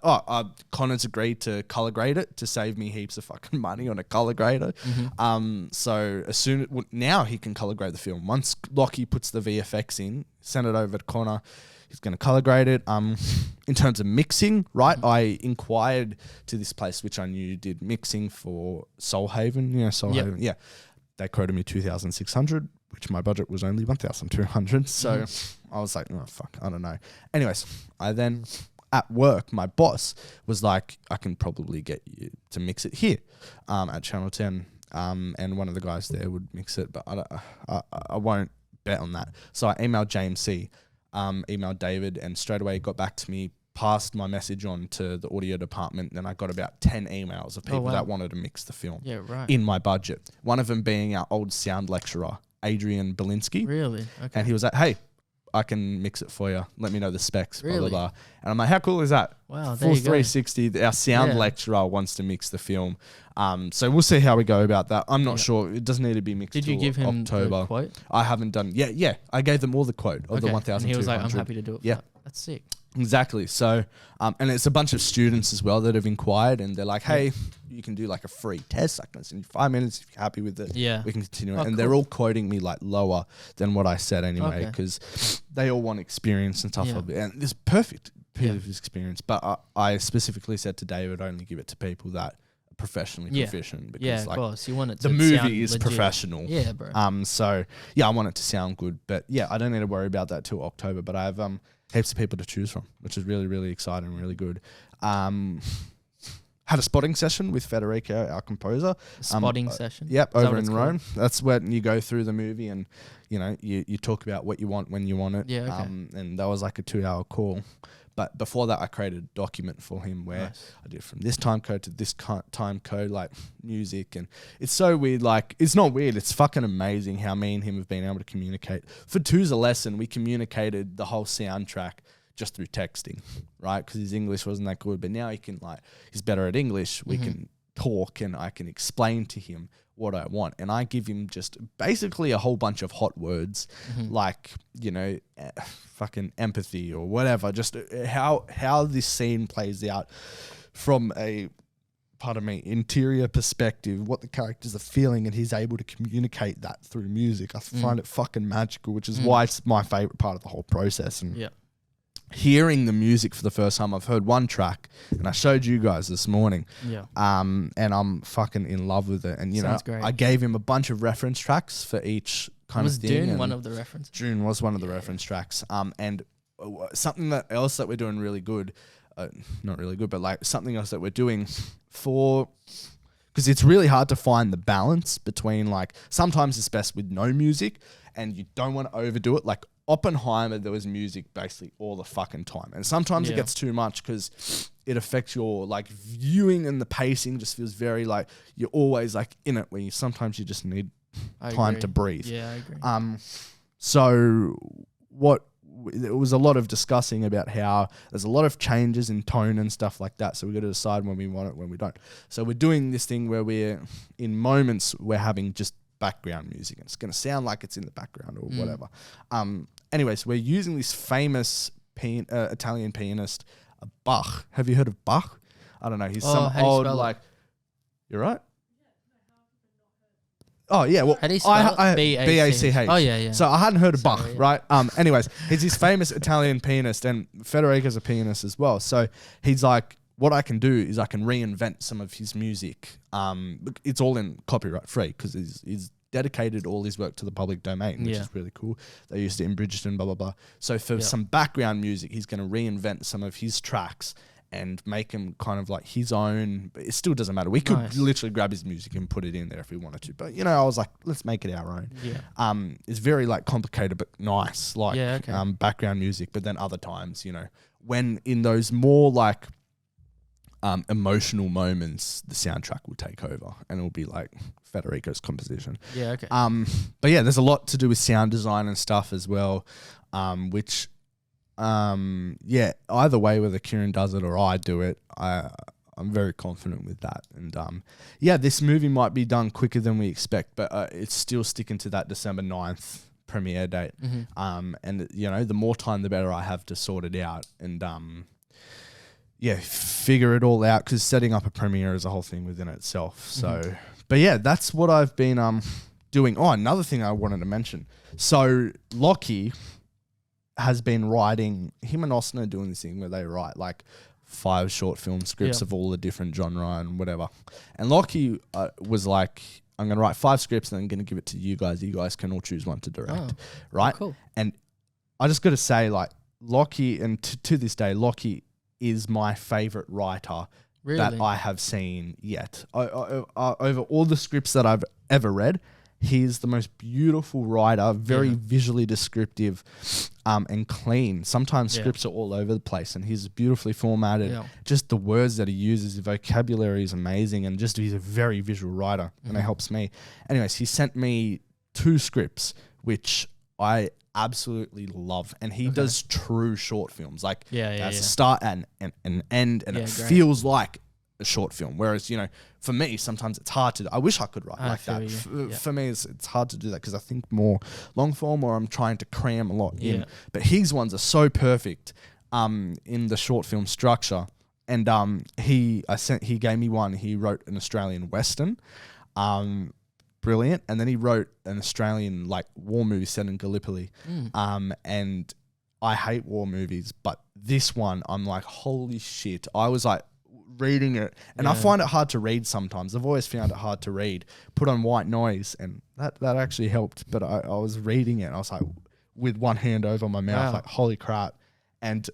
[SPEAKER 1] Connor's agreed to color grade it to save me heaps of fucking money on a color grader. So now he can color grade the film. Once Lockie puts the VFX in, send it over to Connor. He's going to color grade it. In terms of mixing, right? I inquired to this place which I knew did mixing for Soul Haven. Haven. Yeah. They quoted me 2,600, which my budget was only 1,200. So I was like, oh fuck, I don't know. Anyways, I then at work, my boss was like, I can probably get you to mix it here, at Channel 10. And one of the guys there would mix it, but I won't bet on that. So I emailed James C. Emailed David, and straight away he got back to me, passed my message on to the audio department. Then I got about 10 emails of people that wanted to mix the film in my budget. One of them being our old sound lecturer, Adrian Belinsky.
[SPEAKER 2] Really? Okay.
[SPEAKER 1] And he was like, hey, I can mix it for you. Let me know the specs, blah,
[SPEAKER 2] Really?
[SPEAKER 1] blah, blah. And I'm like, how cool is that?
[SPEAKER 2] Wow, there
[SPEAKER 1] Full
[SPEAKER 2] you go.
[SPEAKER 1] 360. Our sound lecturer wants to mix the film. So we'll see how we go about that. I'm not sure. It doesn't need to be mixed.
[SPEAKER 2] Did you give him
[SPEAKER 1] October.
[SPEAKER 2] the quote?
[SPEAKER 1] I haven't done. Yeah. I gave them all the quote of the 1,200.
[SPEAKER 2] And he was like, I'm happy to do it.
[SPEAKER 1] Yeah.
[SPEAKER 2] That's sick.
[SPEAKER 1] Exactly. So, and it's a bunch of students as well that have inquired, and they're like, hey, you can do like a free test. I can send you 5 minutes if you're happy with it.
[SPEAKER 2] Yeah.
[SPEAKER 1] We can continue it.
[SPEAKER 2] Oh,
[SPEAKER 1] And
[SPEAKER 2] cool.
[SPEAKER 1] they're all quoting me like lower than what I said anyway, because they all want experience and stuff.
[SPEAKER 2] Yeah.
[SPEAKER 1] And it's perfect experience. But I specifically said to David, only give it to people that are professionally proficient. Because
[SPEAKER 2] of course. You want it to
[SPEAKER 1] the movie
[SPEAKER 2] sound
[SPEAKER 1] is
[SPEAKER 2] legit.
[SPEAKER 1] professional.
[SPEAKER 2] Yeah, bro.
[SPEAKER 1] So yeah, I want it to sound good, but yeah, I don't need to worry about that till October. But I have heaps of people to choose from, which is really, really exciting, really good. Had a spotting session with Federico, our composer.
[SPEAKER 2] Spotting session.
[SPEAKER 1] Yep,
[SPEAKER 2] Is that
[SPEAKER 1] over
[SPEAKER 2] what
[SPEAKER 1] in
[SPEAKER 2] it's
[SPEAKER 1] Rome. That's when you go through the movie and you talk about what you want when you want it.
[SPEAKER 2] Yeah, okay.
[SPEAKER 1] And that was like a 2-hour call. But before that, I created a document for him where I did from this time code to this time code, like music. And it's so weird. Like, it's not weird. It's fucking amazing how me and him have been able to communicate. For Two's a lesson, we communicated the whole soundtrack just through texting, right? Because his English wasn't that good. But now he's better at English. We can talk and I can explain to him what I want. And I give him just basically a whole bunch of hot words, like, fucking empathy or whatever, just how this scene plays out from a, interior perspective, what the characters are feeling, and he's able to communicate that through music. I find it fucking magical, which is why it's my favorite part of the whole process. And hearing the music for the first time, I've heard one track and I showed you guys this morning. And I'm fucking in love with it. And
[SPEAKER 2] Sounds great.
[SPEAKER 1] I gave him a bunch of reference tracks for each kind of thing.
[SPEAKER 2] Was Dune one of the references?
[SPEAKER 1] Dune was one of the reference tracks. And something else that we're doing really good, not really good, but like something else that we're doing because it's really hard to find the balance between, like, sometimes it's best with no music and you don't want to overdo it. Like Oppenheimer, there was music basically all the fucking time. And sometimes it gets too much because it affects your like viewing, and the pacing just feels very like you're always like in it, where sometimes you just need time to breathe.
[SPEAKER 2] Yeah, I agree.
[SPEAKER 1] So there was a lot of discussing about how there's a lot of changes in tone and stuff like that. So we got to decide when we want it, when we don't. So we're doing this thing where we're in moments we're having just background music. It's going to sound like it's in the background or whatever. Anyways, we're using this famous Italian pianist, Bach. Have you heard of Bach? I don't know. He's some old like. You're right. Oh yeah, well,
[SPEAKER 2] how do you spell it?
[SPEAKER 1] B-A-C-H.
[SPEAKER 2] Oh yeah.
[SPEAKER 1] So I hadn't heard of Bach, right? Anyways, he's this famous Italian pianist, and Federico's a pianist as well. So he's like, what I can do is I can reinvent some of his music. It's all in copyright free because he's dedicated all his work to the public domain, which is really cool. They used it in Bridgerton, blah blah blah. So for some background music, he's going to reinvent some of his tracks and make him kind of like his own, but it still doesn't matter. We could literally grab his music and put it in there if we wanted to. But, I was like, let's make it our own.
[SPEAKER 2] Yeah.
[SPEAKER 1] It's very like complicated but nice, like background music. But then other times, when in those more like emotional moments, the soundtrack will take over and it'll be like Federico's composition.
[SPEAKER 2] Yeah, okay.
[SPEAKER 1] But yeah, there's a lot to do with sound design and stuff as well, which... either way, whether Kieran does it or I do it, I'm very confident with that. And yeah, this movie might be done quicker than we expect, but it's still sticking to that December 9th premiere date. And you know, the more time, the better I have to sort it out and yeah, figure it all out, because setting up a premiere is a whole thing within itself. So, but yeah, that's what I've been doing. Oh, another thing I wanted to mention. So Lockie has been writing, him and Austin are doing this thing where they write like 5 short film scripts of all the different genre and whatever. And Lockie was like, I'm going to write 5 scripts and I'm going to give it to you guys. You guys can all choose one to direct. Right?
[SPEAKER 2] Cool.
[SPEAKER 1] And I just got to say, like, Lockie, and to this day, Lockie is my favorite writer that I have seen yet. Over all the scripts that I've ever read, he's the most beautiful writer, very visually descriptive and clean. Sometimes scripts are all over the place and he's beautifully formatted. Yeah. Just the words that he uses, the vocabulary is amazing, and just he's a very visual writer and it helps me. Anyways, he sent me 2 scripts, which I absolutely love, and he does true short films. Like that's a start and an end, and it feels like a short film. Whereas, you know, for me, sometimes it's hard to. I wish I could write like that. For me, it's hard to do that because I think more long form, or I'm trying to cram a lot in. But his ones are so perfect in the short film structure. And he gave me one. He wrote an Australian Western. Brilliant. And then he wrote an Australian like war movie set in Gallipoli. And I hate war movies, but this one I'm like, holy shit. I was like reading it, and I find it hard to read sometimes. I've always found it hard to read. Put on white noise, and that actually helped. But I was reading it and I was like with one hand over my mouth, like holy crap. And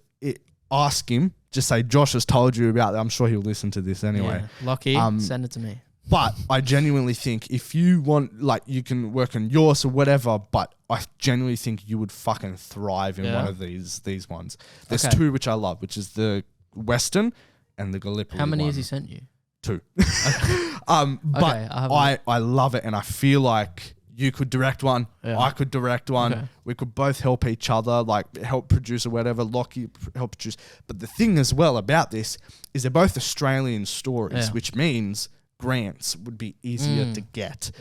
[SPEAKER 1] ask him, just say Josh has told you about that. I'm sure he'll listen to this anyway.
[SPEAKER 2] Lucky, send it to me.
[SPEAKER 1] But I genuinely think if you want, like, you can work on yours or whatever, but I genuinely think you would fucking thrive in one of these ones. There's 2 which I love, which is the Western and the Gallipoli.
[SPEAKER 2] How many has he sent you?
[SPEAKER 1] 2. But I love it, and I feel like you could direct one, I could direct one, we could both help each other, like help produce or whatever, Lockie help produce. But the thing as well about this is they're both Australian stories, which means grants would be easier to get,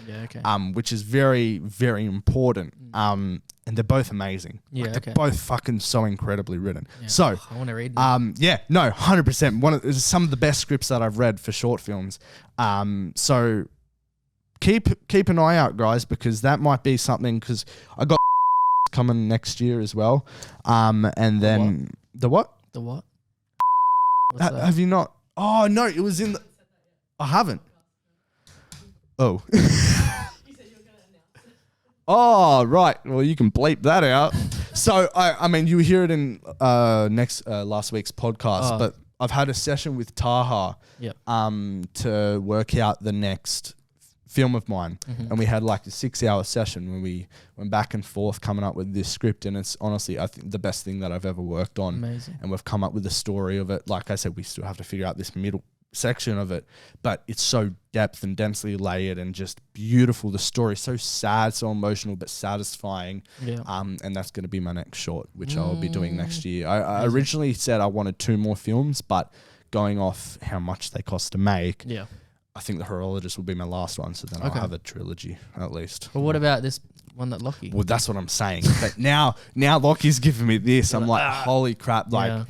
[SPEAKER 1] which is very, very important. And they're both amazing. They're both fucking so incredibly written. So
[SPEAKER 2] I want to read them.
[SPEAKER 1] 100%. Some of the best scripts that I've read for short films. So keep an eye out, guys, because that might be something, because I got coming next year as well. And then the what?
[SPEAKER 2] The what?
[SPEAKER 1] Have you not? Oh no, it was in the. I haven't. Oh. You said you were going to announce it. Oh, right. Well, you can bleep that out. So, I mean, you hear it in last week's podcast, but I've had a session with Taha to work out the next film of mine. And we had like a 6-hour session where we went back and forth coming up with this script. And it's honestly, I think, the best thing that I've ever worked on.
[SPEAKER 2] Amazing. And
[SPEAKER 1] we've come up with the story of it. Like I said, we still have to figure out this middle section of it, but it's so depth and densely layered and just beautiful. The story is so sad, so emotional, but satisfying. And that's going to be my next short, which I'll be doing next year. I originally said I wanted 2 more films, but going off how much they cost to make, I think The Horologist will be my last one, so then I'll have a trilogy at least.
[SPEAKER 2] Well, what about this one that Lockie?
[SPEAKER 1] Well, that's what I'm saying. But now Lockie's giving me this. I'm like, holy crap, like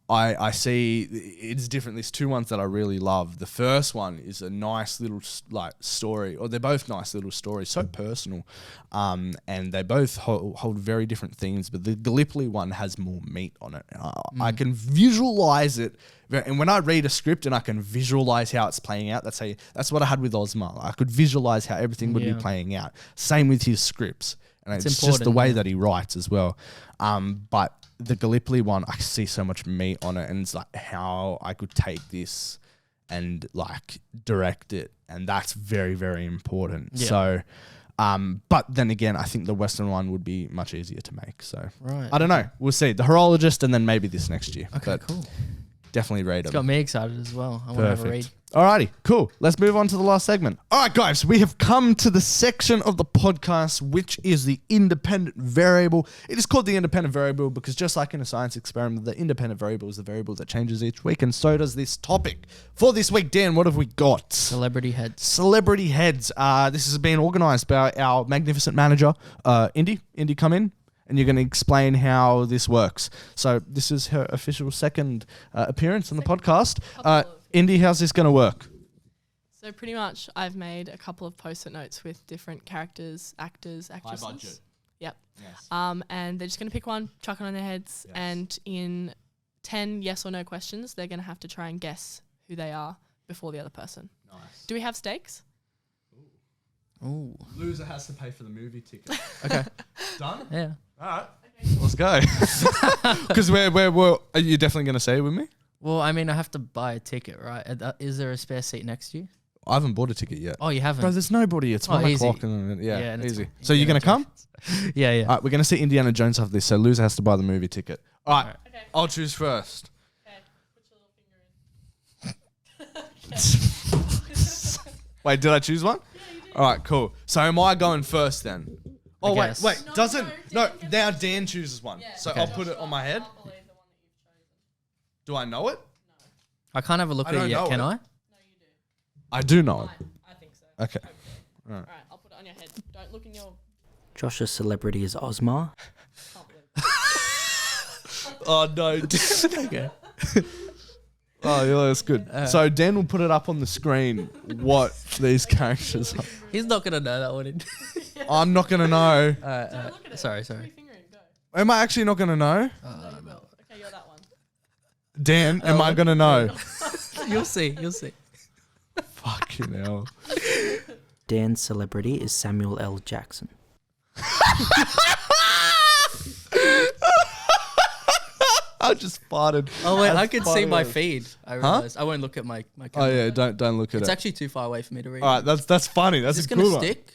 [SPEAKER 1] I see it's different. There's 2 ones that I really love. The first one is a nice little like story, or they're both nice little stories, so personal, and they both hold very different themes. But the Gallipoli one has more meat on it. I can visualize it, and when I read a script and I can visualize how it's playing out, that's what I had with Ozma. I could visualize how everything would be playing out. Same with his scripts, and it's just the way that he writes as well. But the Gallipoli one, I see so much meat on it, and it's like how I could take this and like direct it, and that's very, very important. So, but then again, I think the Western one would be much easier to make. So I don't know. We'll see. The Horologist, and then maybe this next year.
[SPEAKER 2] Okay, cool.
[SPEAKER 1] definitely rate
[SPEAKER 2] It's
[SPEAKER 1] them.
[SPEAKER 2] got me excited as well. I want to have a read.
[SPEAKER 1] Alrighty, cool. Let's move on to the last segment. All right, guys, we have come to the section of the podcast which is the independent variable. It is called the independent variable because just like in a science experiment, the independent variable is the variable that changes each week, and so does this topic. For this week, Dan, what have we got?
[SPEAKER 2] Celebrity heads.
[SPEAKER 1] Celebrity heads. This has been organised by our magnificent manager, Indy. Indy, come in. And you're going to explain how this works. So this is her official second appearance on the podcast. Indy, how's this going to work?
[SPEAKER 3] So pretty much I've made a couple of post-it notes with different characters, actors, actresses.
[SPEAKER 1] High budget.
[SPEAKER 3] Yep.
[SPEAKER 1] Yes.
[SPEAKER 3] And they're just going to pick one, chuck it on their heads, and in 10 yes or no questions, they're going to have to try and guess who they are before the other person.
[SPEAKER 1] Nice.
[SPEAKER 3] Do we have stakes?
[SPEAKER 2] Ooh.
[SPEAKER 1] Loser has to pay for the movie ticket.
[SPEAKER 2] Okay.
[SPEAKER 1] Done?
[SPEAKER 2] Yeah.
[SPEAKER 1] All right. Let's go. Because are you definitely going to say it with me?
[SPEAKER 2] Well, I mean, I have to buy a ticket, right? Is there a spare seat next to you?
[SPEAKER 1] I haven't bought a ticket yet.
[SPEAKER 2] Oh, you haven't?
[SPEAKER 1] Bro, there's nobody. It's 1
[SPEAKER 2] easy.
[SPEAKER 1] o'clock. And
[SPEAKER 2] Yeah,
[SPEAKER 1] easy.
[SPEAKER 2] fine.
[SPEAKER 1] So you're going to come?
[SPEAKER 2] Yeah, yeah.
[SPEAKER 1] All right, we're going to see Indiana Jones after this, so loser has to buy the movie ticket. All right,
[SPEAKER 3] Okay.
[SPEAKER 1] I'll choose first.
[SPEAKER 3] Okay. Put your little finger in.
[SPEAKER 1] Wait, did I choose one?
[SPEAKER 3] Yeah, you did.
[SPEAKER 1] All right, cool. So am I going first then? Oh, wait,
[SPEAKER 2] guess.
[SPEAKER 1] wait.
[SPEAKER 3] No,
[SPEAKER 1] Doesn't...
[SPEAKER 3] no,
[SPEAKER 1] No,
[SPEAKER 3] Dan gets
[SPEAKER 1] now
[SPEAKER 3] to
[SPEAKER 1] Dan chooses one.
[SPEAKER 3] Yeah.
[SPEAKER 1] So
[SPEAKER 2] Okay.
[SPEAKER 1] I'll put it on my head.
[SPEAKER 3] Can't believe the one that you've chosen.
[SPEAKER 1] Do I know it?
[SPEAKER 2] I can't have a look
[SPEAKER 1] I
[SPEAKER 2] at it
[SPEAKER 1] don't
[SPEAKER 2] yet,
[SPEAKER 1] know
[SPEAKER 2] can
[SPEAKER 1] it.
[SPEAKER 2] I?
[SPEAKER 3] No, you do.
[SPEAKER 1] I do know it.
[SPEAKER 3] Fine. I think so.
[SPEAKER 1] Okay.
[SPEAKER 3] Hopefully. All right, I'll put it on your head. Don't look in your...
[SPEAKER 4] Josh's celebrity is Ozma.
[SPEAKER 3] Can't believe
[SPEAKER 1] Oh, no.
[SPEAKER 2] Okay.
[SPEAKER 1] Oh, yeah, that's good. So Dan will put it up on the screen what these characters are.
[SPEAKER 2] He's not going to know that one.
[SPEAKER 1] I'm not going to know.
[SPEAKER 3] Don't look at it.
[SPEAKER 2] Sorry.
[SPEAKER 3] Put your finger in. Go.
[SPEAKER 1] Am I actually not going to know?
[SPEAKER 3] No, you will. Okay, you're that one.
[SPEAKER 1] Dan, am I going to know?
[SPEAKER 2] You'll see.
[SPEAKER 1] Fucking hell.
[SPEAKER 4] Dan's celebrity is Samuel L. Jackson.
[SPEAKER 1] I just farted.
[SPEAKER 2] Oh, wait, I
[SPEAKER 1] That's
[SPEAKER 2] can see my
[SPEAKER 1] funny.
[SPEAKER 2] feed. I realized. I won't look at my
[SPEAKER 1] Oh
[SPEAKER 2] camera.
[SPEAKER 1] yeah, don't look at
[SPEAKER 2] It's
[SPEAKER 1] it.
[SPEAKER 2] actually too far away for me to read.
[SPEAKER 1] All right, that's funny. That's
[SPEAKER 2] Is
[SPEAKER 1] a
[SPEAKER 2] this
[SPEAKER 1] good
[SPEAKER 2] going to
[SPEAKER 1] one.
[SPEAKER 2] stick?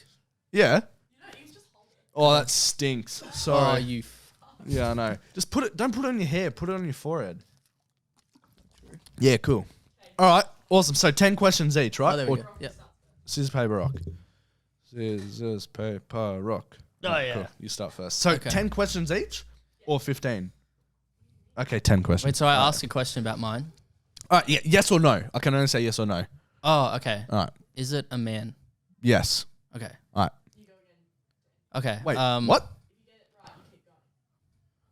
[SPEAKER 1] Yeah.
[SPEAKER 3] You know, you just hold it.
[SPEAKER 1] Oh, that stinks.
[SPEAKER 2] Oh,
[SPEAKER 1] Sorry.
[SPEAKER 2] you...
[SPEAKER 1] Yeah, I know. Just put it. Don't put it on your hair. Put it on your forehead. Yeah, cool. All right, awesome. So 10 questions each, right?
[SPEAKER 2] Oh, there we
[SPEAKER 1] Or
[SPEAKER 2] go. Yep.
[SPEAKER 1] Scissors, paper, rock. Scissors, paper, rock.
[SPEAKER 2] Oh,
[SPEAKER 1] Alright,
[SPEAKER 2] yeah.
[SPEAKER 1] Cool. You start first. So
[SPEAKER 2] Okay.
[SPEAKER 1] 10 questions each, or 15? Okay, 10 questions.
[SPEAKER 2] Wait, so I asked a question about mine?
[SPEAKER 1] All right, yeah, yes or no. I can only say yes or no.
[SPEAKER 2] Oh, okay.
[SPEAKER 1] All right.
[SPEAKER 2] Is it a man?
[SPEAKER 1] Yes.
[SPEAKER 2] Okay.
[SPEAKER 1] All right.
[SPEAKER 2] Okay.
[SPEAKER 1] Wait. What?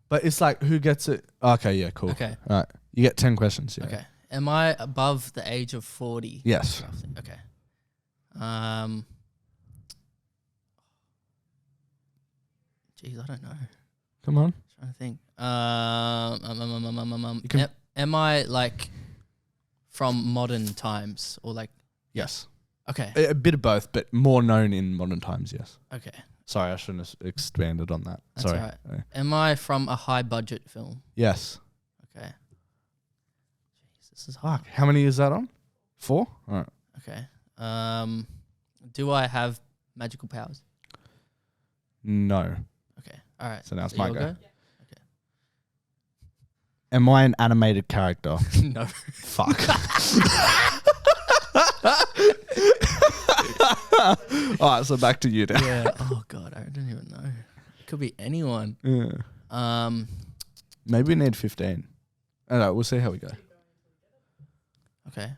[SPEAKER 1] But it's like who gets it? Okay. Yeah. Cool.
[SPEAKER 2] Okay.
[SPEAKER 1] All right. You get 10 questions. Yeah.
[SPEAKER 2] Okay. Am I above the age of 40?
[SPEAKER 1] Yes.
[SPEAKER 2] Roughly? Okay. Geez, I don't know.
[SPEAKER 1] Come on.
[SPEAKER 2] Trying to think.
[SPEAKER 1] You can-
[SPEAKER 2] Am I like from modern times or like?
[SPEAKER 1] Yes.
[SPEAKER 2] Okay.
[SPEAKER 1] A bit of both, but more known in modern times. Yes.
[SPEAKER 2] Okay.
[SPEAKER 1] Sorry, I shouldn't have expanded on that.
[SPEAKER 2] That's
[SPEAKER 1] Sorry.
[SPEAKER 2] all right. Am I from a high budget film?
[SPEAKER 1] Yes.
[SPEAKER 2] Okay. Jeez, this is hard.
[SPEAKER 1] Fuck. How many is that on? 4? All right.
[SPEAKER 2] Okay. Do I have magical powers?
[SPEAKER 1] No.
[SPEAKER 2] Okay. All right.
[SPEAKER 1] So now it's
[SPEAKER 2] So
[SPEAKER 1] my
[SPEAKER 2] you'll
[SPEAKER 1] go. Am I an animated character?
[SPEAKER 2] No.
[SPEAKER 1] Fuck. All right, so back to you now.
[SPEAKER 2] Yeah. Oh god, I don't even know. It could be anyone.
[SPEAKER 1] Yeah. Maybe we need 15. I don't know, we'll see how we go.
[SPEAKER 2] Okay.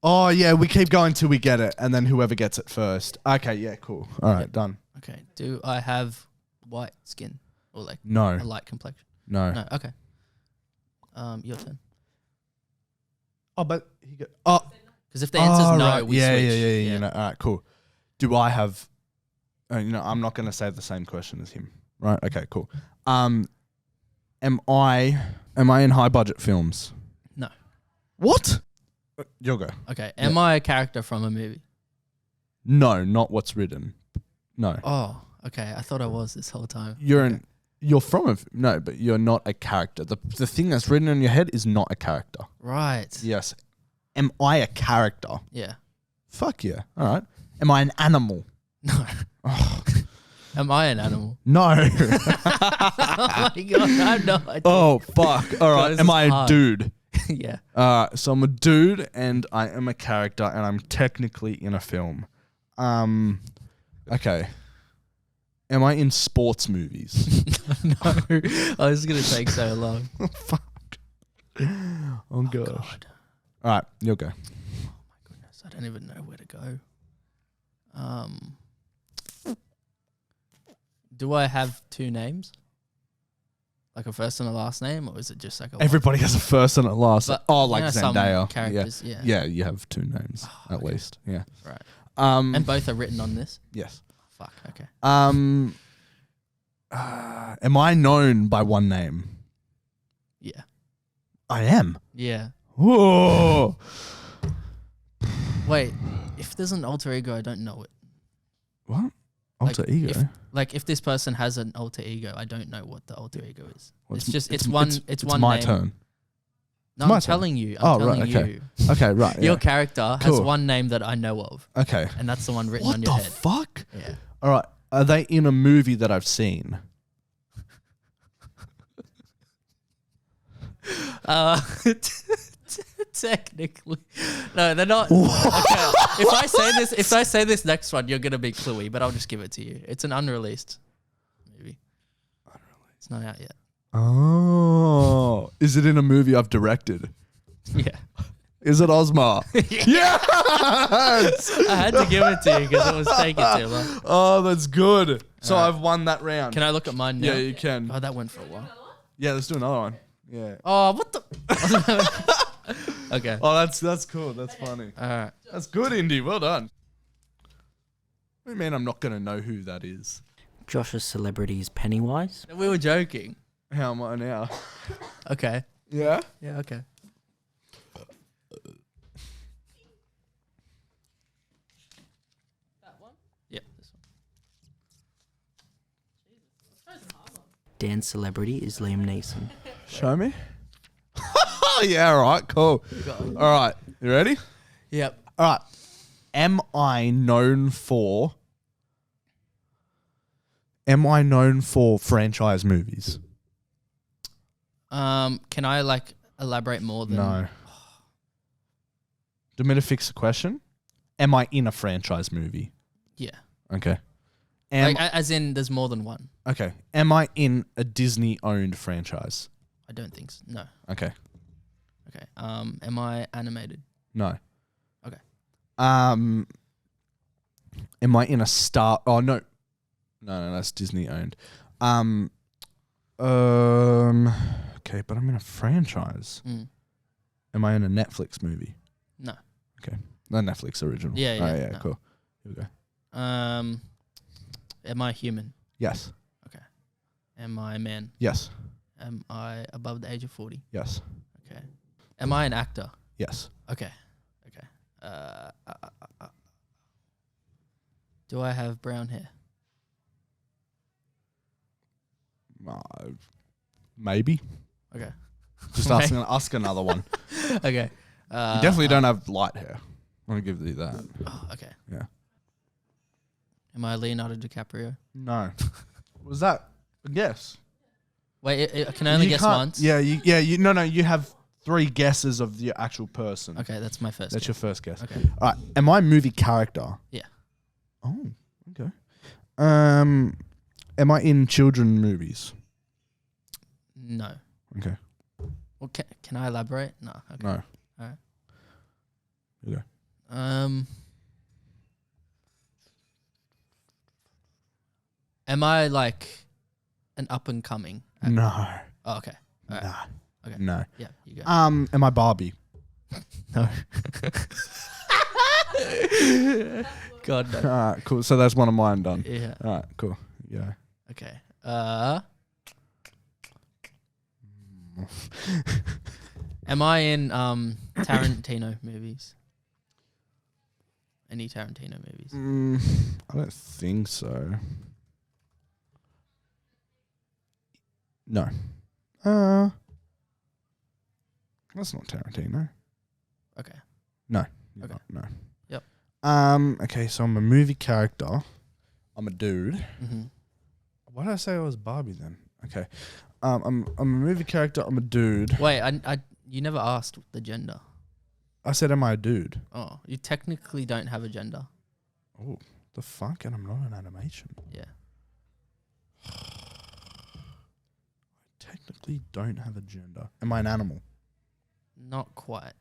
[SPEAKER 1] Oh, yeah, we keep going till we get it, and then whoever gets it first. Okay, yeah, cool. All right, done.
[SPEAKER 2] Okay. Do I have white skin or like
[SPEAKER 1] No,
[SPEAKER 2] a light complexion?
[SPEAKER 1] no.
[SPEAKER 2] No. Okay. Your turn.
[SPEAKER 1] Oh, but he got... Oh,
[SPEAKER 2] Because if the answer's no,
[SPEAKER 1] right.
[SPEAKER 2] we
[SPEAKER 1] yeah,
[SPEAKER 2] switch.
[SPEAKER 1] yeah. You know, all right, cool. Do I have... I'm not going to say the same question as him. Right, okay, cool. Am I in high-budget films?
[SPEAKER 2] No.
[SPEAKER 1] What? You'll go.
[SPEAKER 2] Okay. Am I a character from a movie?
[SPEAKER 1] No, not what's written. No.
[SPEAKER 2] Oh, okay. I thought I was this whole time.
[SPEAKER 1] You're from a... No, but you're not a character. The thing that's written in your head is not a character.
[SPEAKER 2] Right.
[SPEAKER 1] Yes. Am I a character?
[SPEAKER 2] Yeah.
[SPEAKER 1] Fuck yeah. All right. Am I an animal?
[SPEAKER 2] No. Am I an animal?
[SPEAKER 1] No.
[SPEAKER 2] Oh my god, I have no idea.
[SPEAKER 1] Oh, fuck. All right.
[SPEAKER 2] this
[SPEAKER 1] Am
[SPEAKER 2] is
[SPEAKER 1] I a
[SPEAKER 2] hard.
[SPEAKER 1] dude?
[SPEAKER 2] Yeah.
[SPEAKER 1] So I'm a dude and I am a character and I'm technically in a film. Okay. Am I in sports movies?
[SPEAKER 2] No. Oh, this is going to take so long.
[SPEAKER 1] Fuck. Oh, gosh.
[SPEAKER 2] God.
[SPEAKER 1] All right, you'll go.
[SPEAKER 2] Oh, my goodness. I don't even know where to go. Do I have two names? Like a first and a last name, or is it just like a
[SPEAKER 1] Everybody has a first and a last.
[SPEAKER 2] But,
[SPEAKER 1] Like
[SPEAKER 2] you know, some
[SPEAKER 1] Zendaya.
[SPEAKER 2] characters, yeah.
[SPEAKER 1] Yeah, you have two names at
[SPEAKER 2] okay.
[SPEAKER 1] least. Yeah.
[SPEAKER 2] Right.
[SPEAKER 1] And
[SPEAKER 2] And both are written on this?
[SPEAKER 1] yes.
[SPEAKER 2] Fuck, okay.
[SPEAKER 1] Am I known by one name?
[SPEAKER 2] Yeah.
[SPEAKER 1] I am.
[SPEAKER 2] Yeah.
[SPEAKER 1] Whoa.
[SPEAKER 2] Wait, if there's an alter ego, I don't know it.
[SPEAKER 1] What? Alter
[SPEAKER 2] Like,
[SPEAKER 1] ego?
[SPEAKER 2] If this person has an alter ego, I don't know what the alter ego is.
[SPEAKER 1] Well,
[SPEAKER 2] it's one
[SPEAKER 1] my
[SPEAKER 2] name.
[SPEAKER 1] turn.
[SPEAKER 2] No,
[SPEAKER 1] my
[SPEAKER 2] I'm
[SPEAKER 1] turn.
[SPEAKER 2] telling you.
[SPEAKER 1] Oh,
[SPEAKER 2] I'm telling
[SPEAKER 1] right, okay.
[SPEAKER 2] you.
[SPEAKER 1] Okay, right.
[SPEAKER 2] Your
[SPEAKER 1] Yeah.
[SPEAKER 2] character has
[SPEAKER 1] Cool.
[SPEAKER 2] one name that I know of,
[SPEAKER 1] Okay.
[SPEAKER 2] and that's the one written
[SPEAKER 1] What
[SPEAKER 2] on
[SPEAKER 1] the
[SPEAKER 2] your head.
[SPEAKER 1] fuck?
[SPEAKER 2] Yeah.
[SPEAKER 1] All right. Are they in a movie that I've seen?
[SPEAKER 2] Technically, no, they're not. Okay, if I say this next one, you're gonna be cluey, but I'll just give it to you. It's an unreleased movie. It's not out yet.
[SPEAKER 1] Oh. Is it in a movie I've directed?
[SPEAKER 2] Yeah,
[SPEAKER 1] Is it Ozma? Yes!
[SPEAKER 2] I had to give it to you because it was taking too long.
[SPEAKER 1] Oh, that's good. So
[SPEAKER 2] Alright.
[SPEAKER 1] I've won that round.
[SPEAKER 2] Can I look at mine now?
[SPEAKER 1] Yeah, you can.
[SPEAKER 2] Oh, that went for a while.
[SPEAKER 1] Yeah, let's do another one. Yeah.
[SPEAKER 2] Oh, what the? Okay.
[SPEAKER 1] Oh, that's cool. That's funny.
[SPEAKER 2] All right.
[SPEAKER 1] That's good, Indy. Well done. What do you mean I'm not going to know who that is?
[SPEAKER 4] Josh's celebrity is Pennywise.
[SPEAKER 2] We were joking.
[SPEAKER 1] How am I now?
[SPEAKER 2] Okay.
[SPEAKER 1] Yeah?
[SPEAKER 2] Yeah. Okay.
[SPEAKER 3] That one?
[SPEAKER 2] Yep. This one.
[SPEAKER 4] Dan's celebrity is Liam Neeson.
[SPEAKER 1] Show me. Yeah, all right, cool. All right, you ready?
[SPEAKER 2] Yep.
[SPEAKER 1] All right. Am I known for franchise movies?
[SPEAKER 2] Can I like elaborate more than?
[SPEAKER 1] No. Do you want me to fix the question? Am I in a franchise movie?
[SPEAKER 2] Yeah.
[SPEAKER 1] Okay.
[SPEAKER 2] As in, there's more than one.
[SPEAKER 1] Okay. Am I in a Disney-owned franchise?
[SPEAKER 2] I don't think so. No.
[SPEAKER 1] Okay.
[SPEAKER 2] Okay. Am I animated?
[SPEAKER 1] No.
[SPEAKER 2] Okay.
[SPEAKER 1] Am I in a Star? Oh no, that's Disney-owned. Okay, but I'm in a franchise.
[SPEAKER 2] Mm.
[SPEAKER 1] Am I in a Netflix movie?
[SPEAKER 2] No.
[SPEAKER 1] Okay, no Netflix original.
[SPEAKER 2] Yeah, yeah,
[SPEAKER 1] Oh, yeah,
[SPEAKER 2] no.
[SPEAKER 1] cool. Here we go.
[SPEAKER 2] Am I human?
[SPEAKER 1] Yes.
[SPEAKER 2] Okay. Am I a man?
[SPEAKER 1] Yes.
[SPEAKER 2] Am I above the age of 40?
[SPEAKER 1] Yes.
[SPEAKER 2] Okay. Am I an actor?
[SPEAKER 1] Yes.
[SPEAKER 2] Okay. Okay. Do I have brown hair?
[SPEAKER 1] Maybe.
[SPEAKER 2] Okay.
[SPEAKER 1] Just
[SPEAKER 2] Okay.
[SPEAKER 1] ask another one.
[SPEAKER 2] Okay.
[SPEAKER 1] You definitely don't have light hair. I'm gonna give you that.
[SPEAKER 2] Oh, okay.
[SPEAKER 1] Yeah.
[SPEAKER 2] Am I Leonardo DiCaprio?
[SPEAKER 1] No. Was that a guess?
[SPEAKER 2] Wait, I can only
[SPEAKER 1] You
[SPEAKER 2] guess
[SPEAKER 1] can't-
[SPEAKER 2] once?
[SPEAKER 1] Yeah. You have 3 guesses of the actual person.
[SPEAKER 2] Okay, that's my first
[SPEAKER 1] That's
[SPEAKER 2] guess.
[SPEAKER 1] your first guess.
[SPEAKER 2] Okay.
[SPEAKER 1] All right. Am I a movie character?
[SPEAKER 2] Yeah.
[SPEAKER 1] Oh, okay. Am I in children movies?
[SPEAKER 2] No.
[SPEAKER 1] Okay.
[SPEAKER 2] Well, can I elaborate? No. Okay.
[SPEAKER 1] No.
[SPEAKER 2] Alright.
[SPEAKER 1] You go.
[SPEAKER 2] Am I like an up and coming?
[SPEAKER 1] No.
[SPEAKER 2] Oh, okay. Alright.
[SPEAKER 1] Nah.
[SPEAKER 2] Okay.
[SPEAKER 1] No.
[SPEAKER 2] Yeah, you go.
[SPEAKER 1] Am I Barbie?
[SPEAKER 2] No. God no.
[SPEAKER 1] All right. Cool. So that's one of mine done.
[SPEAKER 2] Yeah.
[SPEAKER 1] All right. Cool. Yeah.
[SPEAKER 2] Okay. Am I in Tarantino movies? Any Tarantino movies?
[SPEAKER 1] I don't think so. No. That's not Tarantino.
[SPEAKER 2] Okay.
[SPEAKER 1] No.
[SPEAKER 2] Okay.
[SPEAKER 1] No.
[SPEAKER 2] Yep.
[SPEAKER 1] Okay, so I'm a movie character. I'm a dude.
[SPEAKER 2] Mm-hmm.
[SPEAKER 1] Why did I say I was Barbie then? Okay. I'm a movie character. I'm a dude.
[SPEAKER 2] Wait, You never asked the gender.
[SPEAKER 1] I said, am I a dude?
[SPEAKER 2] Oh, you technically don't have a gender.
[SPEAKER 1] Oh, the fuck? And I'm not an animation.
[SPEAKER 2] Yeah.
[SPEAKER 1] Technically don't have a gender. Am I an animal?
[SPEAKER 2] Not quite.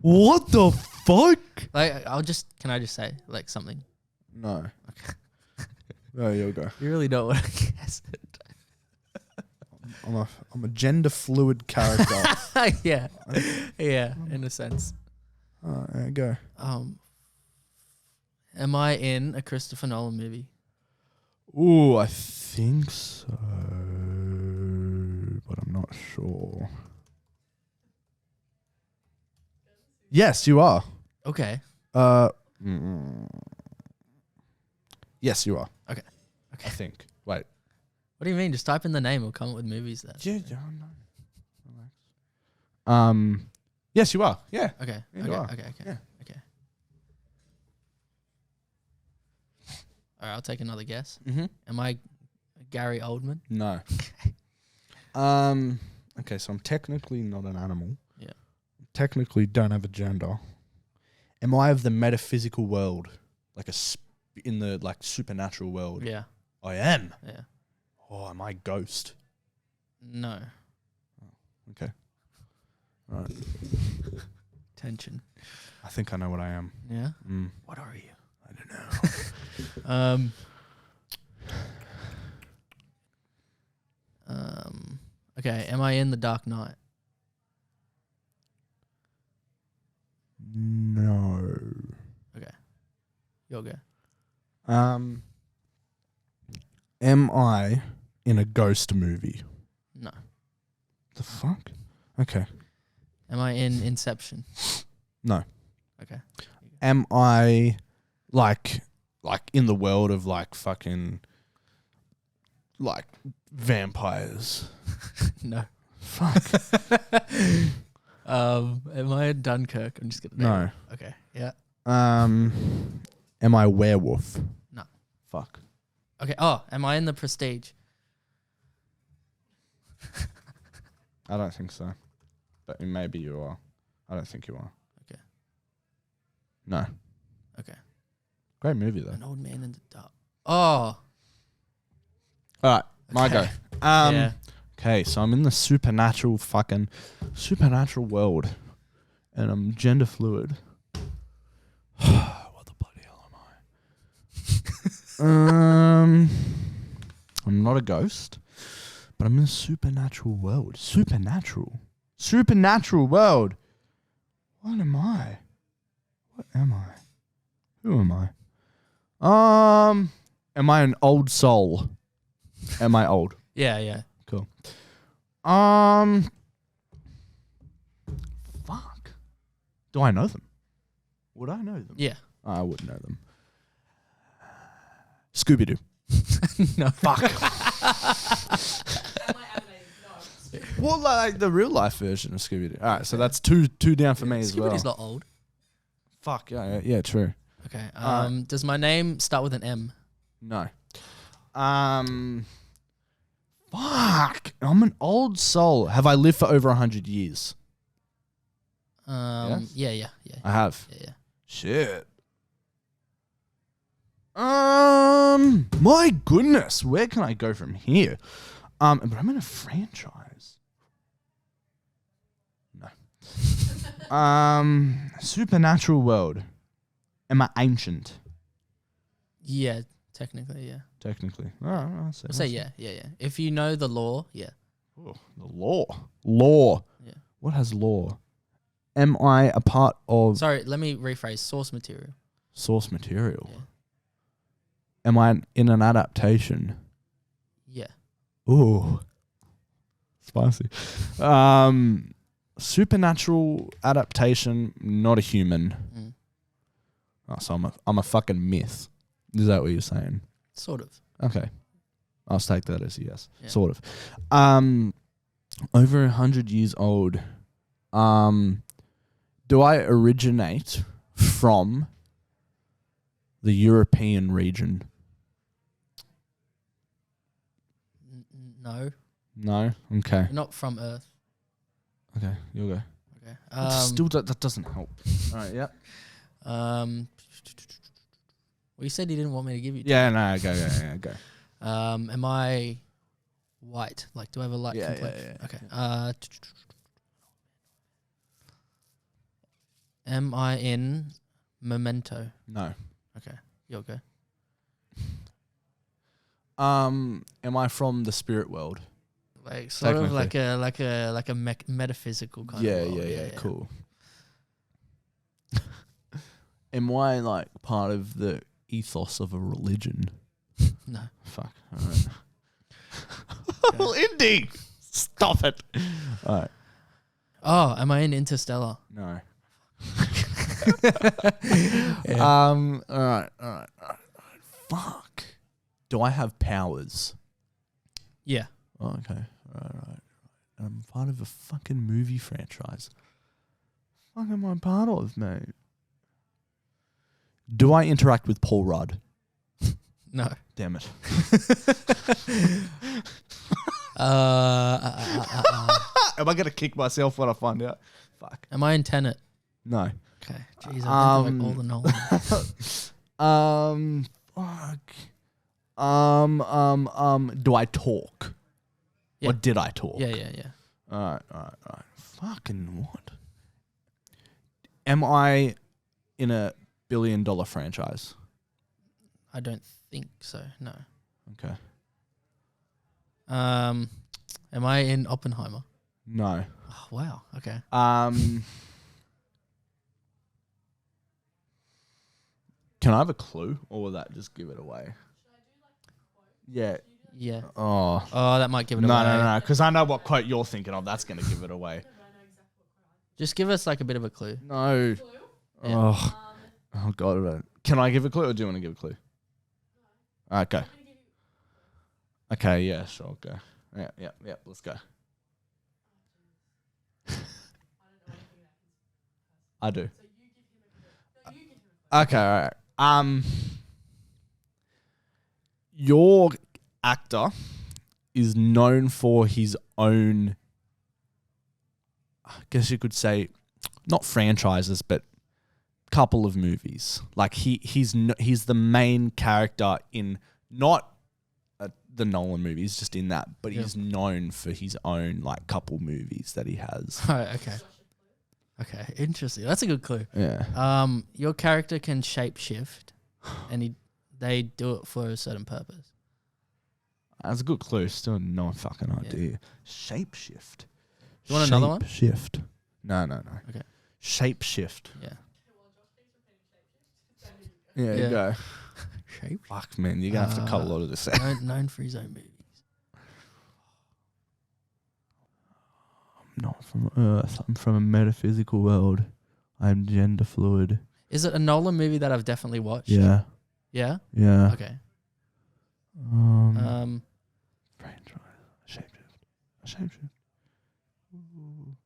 [SPEAKER 1] What the fuck?
[SPEAKER 2] Like, can I just say, like, something?
[SPEAKER 1] No.
[SPEAKER 2] Okay.
[SPEAKER 1] Oh, you'll go.
[SPEAKER 2] You really don't want to guess it.
[SPEAKER 1] I'm a gender fluid character.
[SPEAKER 2] Yeah. Yeah, in a sense.
[SPEAKER 1] Yeah, go.
[SPEAKER 2] Am I in a Christopher Nolan movie?
[SPEAKER 1] Ooh, I think so, but I'm not sure. Yes, you are.
[SPEAKER 2] Okay.
[SPEAKER 1] Yes, you are.
[SPEAKER 2] Okay.
[SPEAKER 1] I think. Wait.
[SPEAKER 2] What do you mean? Just type in the name. We'll come up with movies there.
[SPEAKER 1] Yeah, no. Yes, you are. Yeah.
[SPEAKER 2] Okay.
[SPEAKER 1] Yeah,
[SPEAKER 2] Okay.
[SPEAKER 1] you are.
[SPEAKER 2] Okay.
[SPEAKER 1] Yeah.
[SPEAKER 2] Okay. All right. I'll take another guess.
[SPEAKER 1] Mm-hmm.
[SPEAKER 2] Am I Gary Oldman?
[SPEAKER 1] No. Okay, so I'm technically not an animal.
[SPEAKER 2] Yeah.
[SPEAKER 1] Technically don't have a gender. Am I of the metaphysical world? Like in the like supernatural world?
[SPEAKER 2] Yeah.
[SPEAKER 1] I am.
[SPEAKER 2] Yeah.
[SPEAKER 1] Oh, am I ghost?
[SPEAKER 2] No.
[SPEAKER 1] Okay. All right.
[SPEAKER 2] Tension.
[SPEAKER 1] I think I know what I am.
[SPEAKER 2] Yeah.
[SPEAKER 1] What are you? I don't know.
[SPEAKER 2] Okay. Am I in The Dark Knight?
[SPEAKER 1] No.
[SPEAKER 2] Okay. You'll go.
[SPEAKER 1] Am I in a ghost movie?
[SPEAKER 2] No.
[SPEAKER 1] The fuck? Okay.
[SPEAKER 2] Am I in Inception?
[SPEAKER 1] No.
[SPEAKER 2] Okay.
[SPEAKER 1] Am I like in the world of like fucking like vampires?
[SPEAKER 2] No.
[SPEAKER 1] Fuck.
[SPEAKER 2] Am I in Dunkirk? I'm just gonna
[SPEAKER 1] No.
[SPEAKER 2] Okay. Yeah.
[SPEAKER 1] Am I a werewolf?
[SPEAKER 2] No.
[SPEAKER 1] Fuck.
[SPEAKER 2] Okay. Oh, am I in The Prestige?
[SPEAKER 1] I don't think so. But maybe you are. I don't think you are.
[SPEAKER 2] Okay.
[SPEAKER 1] No.
[SPEAKER 2] Okay.
[SPEAKER 1] Great movie though.
[SPEAKER 2] An old man in the dark. Oh.
[SPEAKER 1] All right, my go.
[SPEAKER 2] Okay. Yeah.
[SPEAKER 1] Okay, so I'm in the supernatural world, and I'm gender fluid. What the bloody hell am I? I'm not a ghost, but I'm in a supernatural world. Supernatural world. What am I? What am I? Who am I? Am I an old soul? Am I old?
[SPEAKER 2] Yeah. Yeah.
[SPEAKER 1] Cool. Fuck. Do I know them? Would I know them?
[SPEAKER 2] Yeah.
[SPEAKER 1] I would know them. Scooby-Doo.
[SPEAKER 2] No.
[SPEAKER 1] Fuck. Well, like the real life version of Scooby-Doo. All right, so that's two down for me as well.
[SPEAKER 2] Scooby-Doo's not old.
[SPEAKER 1] Fuck, yeah, true.
[SPEAKER 2] Okay.
[SPEAKER 1] Alright.
[SPEAKER 2] Does my name start with an M?
[SPEAKER 1] No. Fuck. I'm an old soul. Have I lived for over 100 years? Yes?
[SPEAKER 2] Yeah.
[SPEAKER 1] I have.
[SPEAKER 2] Yeah.
[SPEAKER 1] Shit. My goodness, where can I go from here? But I'm in a franchise. No. Supernatural world. Am I ancient?
[SPEAKER 2] Yeah. Technically, yeah.
[SPEAKER 1] Technically. I'll
[SPEAKER 2] Say yeah. If you know the law, yeah.
[SPEAKER 1] Oh, the law.
[SPEAKER 2] Yeah.
[SPEAKER 1] What has law? Am I a part of
[SPEAKER 2] Sorry, let me rephrase. Source material.
[SPEAKER 1] source material?
[SPEAKER 2] Yeah.
[SPEAKER 1] Am I in an adaptation?
[SPEAKER 2] Yeah.
[SPEAKER 1] Ooh. Spicy. Supernatural adaptation, not a human.
[SPEAKER 2] Mm.
[SPEAKER 1] Oh, so I'm a fucking myth. Is that what you're saying?
[SPEAKER 2] Sort of.
[SPEAKER 1] Okay. I'll take that as a yes.
[SPEAKER 2] Yeah.
[SPEAKER 1] Sort of. Over 100 years old. Do I originate from the European region?
[SPEAKER 2] No.
[SPEAKER 1] No? Okay.
[SPEAKER 2] You're not from Earth.
[SPEAKER 1] Okay, you'll go.
[SPEAKER 2] Okay.
[SPEAKER 1] That doesn't help. All right, yeah.
[SPEAKER 2] Well, you said you didn't want me to give you.
[SPEAKER 1] Yeah, no, go.
[SPEAKER 2] Am I white? Like, do I have a light
[SPEAKER 1] Yeah,
[SPEAKER 2] complexion?
[SPEAKER 1] yeah.
[SPEAKER 2] Okay. Am I in Memento?
[SPEAKER 1] No.
[SPEAKER 2] Okay, you'll go.
[SPEAKER 1] Am I from the spirit world?
[SPEAKER 2] Like sort of
[SPEAKER 1] Technically.
[SPEAKER 2] like a metaphysical kind of world.
[SPEAKER 1] Yeah, cool. Am I like part of the ethos of a religion?
[SPEAKER 2] No.
[SPEAKER 1] Fuck. All right. Well, indeed. Stop it. All right.
[SPEAKER 2] Oh, am I in Interstellar?
[SPEAKER 1] No.
[SPEAKER 2] Yeah.
[SPEAKER 1] All right. Fuck. Do I have powers?
[SPEAKER 2] Yeah.
[SPEAKER 1] Oh, okay. All right. I'm part of a fucking movie franchise. What am I part of, mate? Do I interact with Paul Rudd?
[SPEAKER 2] No.
[SPEAKER 1] Damn it. Am I gonna kick myself when I find out? Fuck.
[SPEAKER 2] Am I in Tenet?
[SPEAKER 1] No.
[SPEAKER 2] Okay. Jeez, I've been through like all the Nolan.
[SPEAKER 1] Fuck. Do I talk?
[SPEAKER 2] Yeah.
[SPEAKER 1] Or did I talk?
[SPEAKER 2] Yeah.
[SPEAKER 1] Alright. Fucking what? Am I in a $1 billion franchise?
[SPEAKER 2] I don't think so. No.
[SPEAKER 1] Okay.
[SPEAKER 2] Am I in Oppenheimer?
[SPEAKER 1] No.
[SPEAKER 2] Oh, wow. Okay.
[SPEAKER 1] Can I have a clue, or will that just give it away? Yeah.
[SPEAKER 2] Yeah.
[SPEAKER 1] Oh.
[SPEAKER 2] Oh, that might give it away.
[SPEAKER 1] No. Because I know what quote you're thinking of. That's going to give it away.
[SPEAKER 2] Just give us like a bit of a clue.
[SPEAKER 1] No.
[SPEAKER 2] Yeah.
[SPEAKER 1] Oh God. Can I give a clue, or do you want to give a clue? Okay. Okay. Yeah. Sure. Go. Yeah. Let's go. I do. Okay. All right. Your actor is known for his own, I guess you could say, not franchises, but couple of movies. Like he's the main character in not the Nolan movies, just in that, but he's known for his own like couple movies that he has.
[SPEAKER 2] Right, okay, interesting. That's a good clue.
[SPEAKER 1] Yeah.
[SPEAKER 2] Your character can shapeshift, and they do it for a certain purpose.
[SPEAKER 1] That's a good clue. Still no fucking idea. Shapeshift.
[SPEAKER 2] You want another one?
[SPEAKER 1] Shift. No.
[SPEAKER 2] Okay.
[SPEAKER 1] Shapeshift.
[SPEAKER 2] Yeah.
[SPEAKER 1] Yeah, you go.
[SPEAKER 2] Shape.
[SPEAKER 1] Fuck, man. You're going to have to cut a lot of this out.
[SPEAKER 2] known for his own movies.
[SPEAKER 1] I'm not from Earth. I'm from a metaphysical world. I'm gender fluid.
[SPEAKER 2] Is it a Nolan movie that I've definitely watched?
[SPEAKER 1] Yeah.
[SPEAKER 2] Yeah?
[SPEAKER 1] Yeah.
[SPEAKER 2] Okay.
[SPEAKER 1] Franchise. Shapeshift.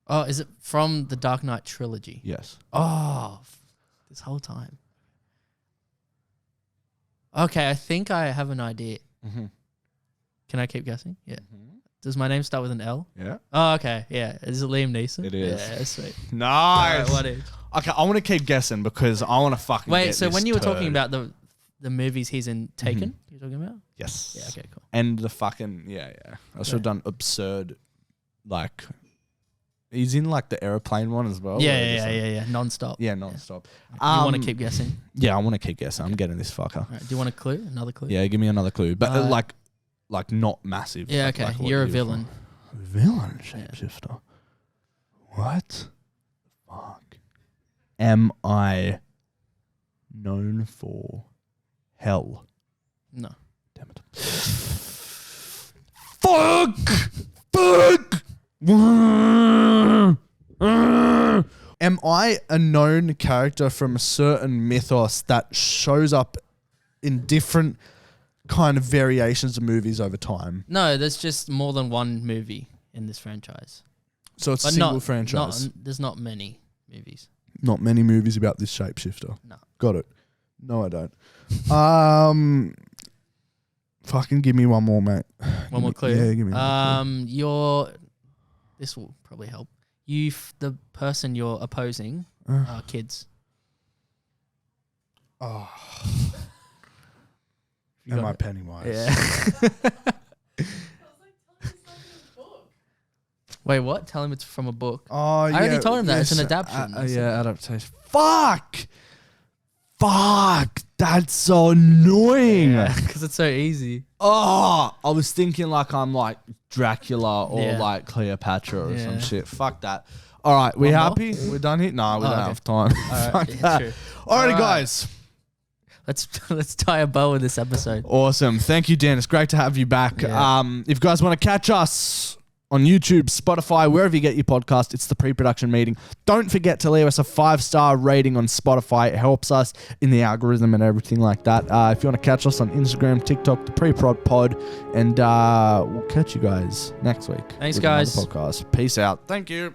[SPEAKER 2] Oh, is it from the Dark Knight trilogy?
[SPEAKER 1] Yes.
[SPEAKER 2] Oh, this whole time. Okay, I think I have an idea.
[SPEAKER 1] Mm-hmm.
[SPEAKER 2] Can I keep guessing? Yeah. Does my name start with an L?
[SPEAKER 1] Yeah.
[SPEAKER 2] Oh, okay. Yeah. Is it Liam Neeson?
[SPEAKER 1] It is.
[SPEAKER 2] Yeah, sweet.
[SPEAKER 1] Nice.
[SPEAKER 2] Alright, what is?
[SPEAKER 1] Okay, I want to keep guessing because I want to fucking
[SPEAKER 2] Wait,
[SPEAKER 1] get
[SPEAKER 2] so
[SPEAKER 1] this
[SPEAKER 2] when you were talking
[SPEAKER 1] turd.
[SPEAKER 2] about the movies he's in Taken, you're talking about?
[SPEAKER 1] Yes.
[SPEAKER 2] Yeah, okay, cool.
[SPEAKER 1] And the fucking, yeah. I should have done absurd, like, he's in like the airplane one as well.
[SPEAKER 2] Yeah. Non-stop.
[SPEAKER 1] Yeah, non-stop.
[SPEAKER 2] You want to keep guessing?
[SPEAKER 1] Yeah, I want to keep guessing. I'm getting this fucker.
[SPEAKER 2] All right, do you want a clue? Another clue?
[SPEAKER 1] Yeah, give me another clue. But like not massive.
[SPEAKER 2] Yeah,
[SPEAKER 1] like,
[SPEAKER 2] okay.
[SPEAKER 1] like what
[SPEAKER 2] You're a villain.
[SPEAKER 1] Villain shapeshifter. What? Fuck. Am I known for hell?
[SPEAKER 2] No.
[SPEAKER 1] Damn it. Fuck! Am I a known character from a certain mythos that shows up in different kind of variations of movies over time?
[SPEAKER 2] No, there's just more than one movie in this franchise.
[SPEAKER 1] So it's a single franchise.
[SPEAKER 2] There's not many movies.
[SPEAKER 1] Not many movies about this shapeshifter.
[SPEAKER 2] No.
[SPEAKER 1] Got it. No, I don't. Fucking give me one more, mate.
[SPEAKER 2] One more clue.
[SPEAKER 1] Yeah, give me another clue.
[SPEAKER 2] This will probably help. the person you're opposing are kids.
[SPEAKER 1] Oh.
[SPEAKER 2] You
[SPEAKER 1] Am
[SPEAKER 2] got
[SPEAKER 1] I
[SPEAKER 2] it?
[SPEAKER 1] Pennywise?
[SPEAKER 2] Yeah. Wait, what? Tell him it's from a book.
[SPEAKER 1] Oh,
[SPEAKER 2] I already told him that. It's an adaptation.
[SPEAKER 1] Adaptation. Fuck! That's so annoying.
[SPEAKER 2] Because it's so easy.
[SPEAKER 1] Oh, I was thinking like I'm like Dracula or
[SPEAKER 2] Yeah.
[SPEAKER 1] like Cleopatra or
[SPEAKER 2] Yeah.
[SPEAKER 1] some shit. Fuck that. All right, we
[SPEAKER 2] One more?
[SPEAKER 1] happy? We're done here? No, we don't
[SPEAKER 2] okay.
[SPEAKER 1] have time. Fuck
[SPEAKER 2] Yeah,
[SPEAKER 1] that.
[SPEAKER 2] true.
[SPEAKER 1] Alrighty,
[SPEAKER 2] All right.
[SPEAKER 1] guys.
[SPEAKER 2] Let's tie a bow with this episode.
[SPEAKER 1] Awesome. Thank you, Dan. It's great to have you back.
[SPEAKER 2] Yeah.
[SPEAKER 1] If you guys want to catch us on YouTube, Spotify, wherever you get your podcast, it's the pre-production meeting. Don't forget to leave us a 5-star rating on Spotify. It helps us in the algorithm and everything like that. If you want to catch us on Instagram, TikTok, the pre-prod pod, and we'll catch you guys next week.
[SPEAKER 2] Thanks,
[SPEAKER 1] with another
[SPEAKER 2] guys.
[SPEAKER 1] podcast. Peace out. Thank you.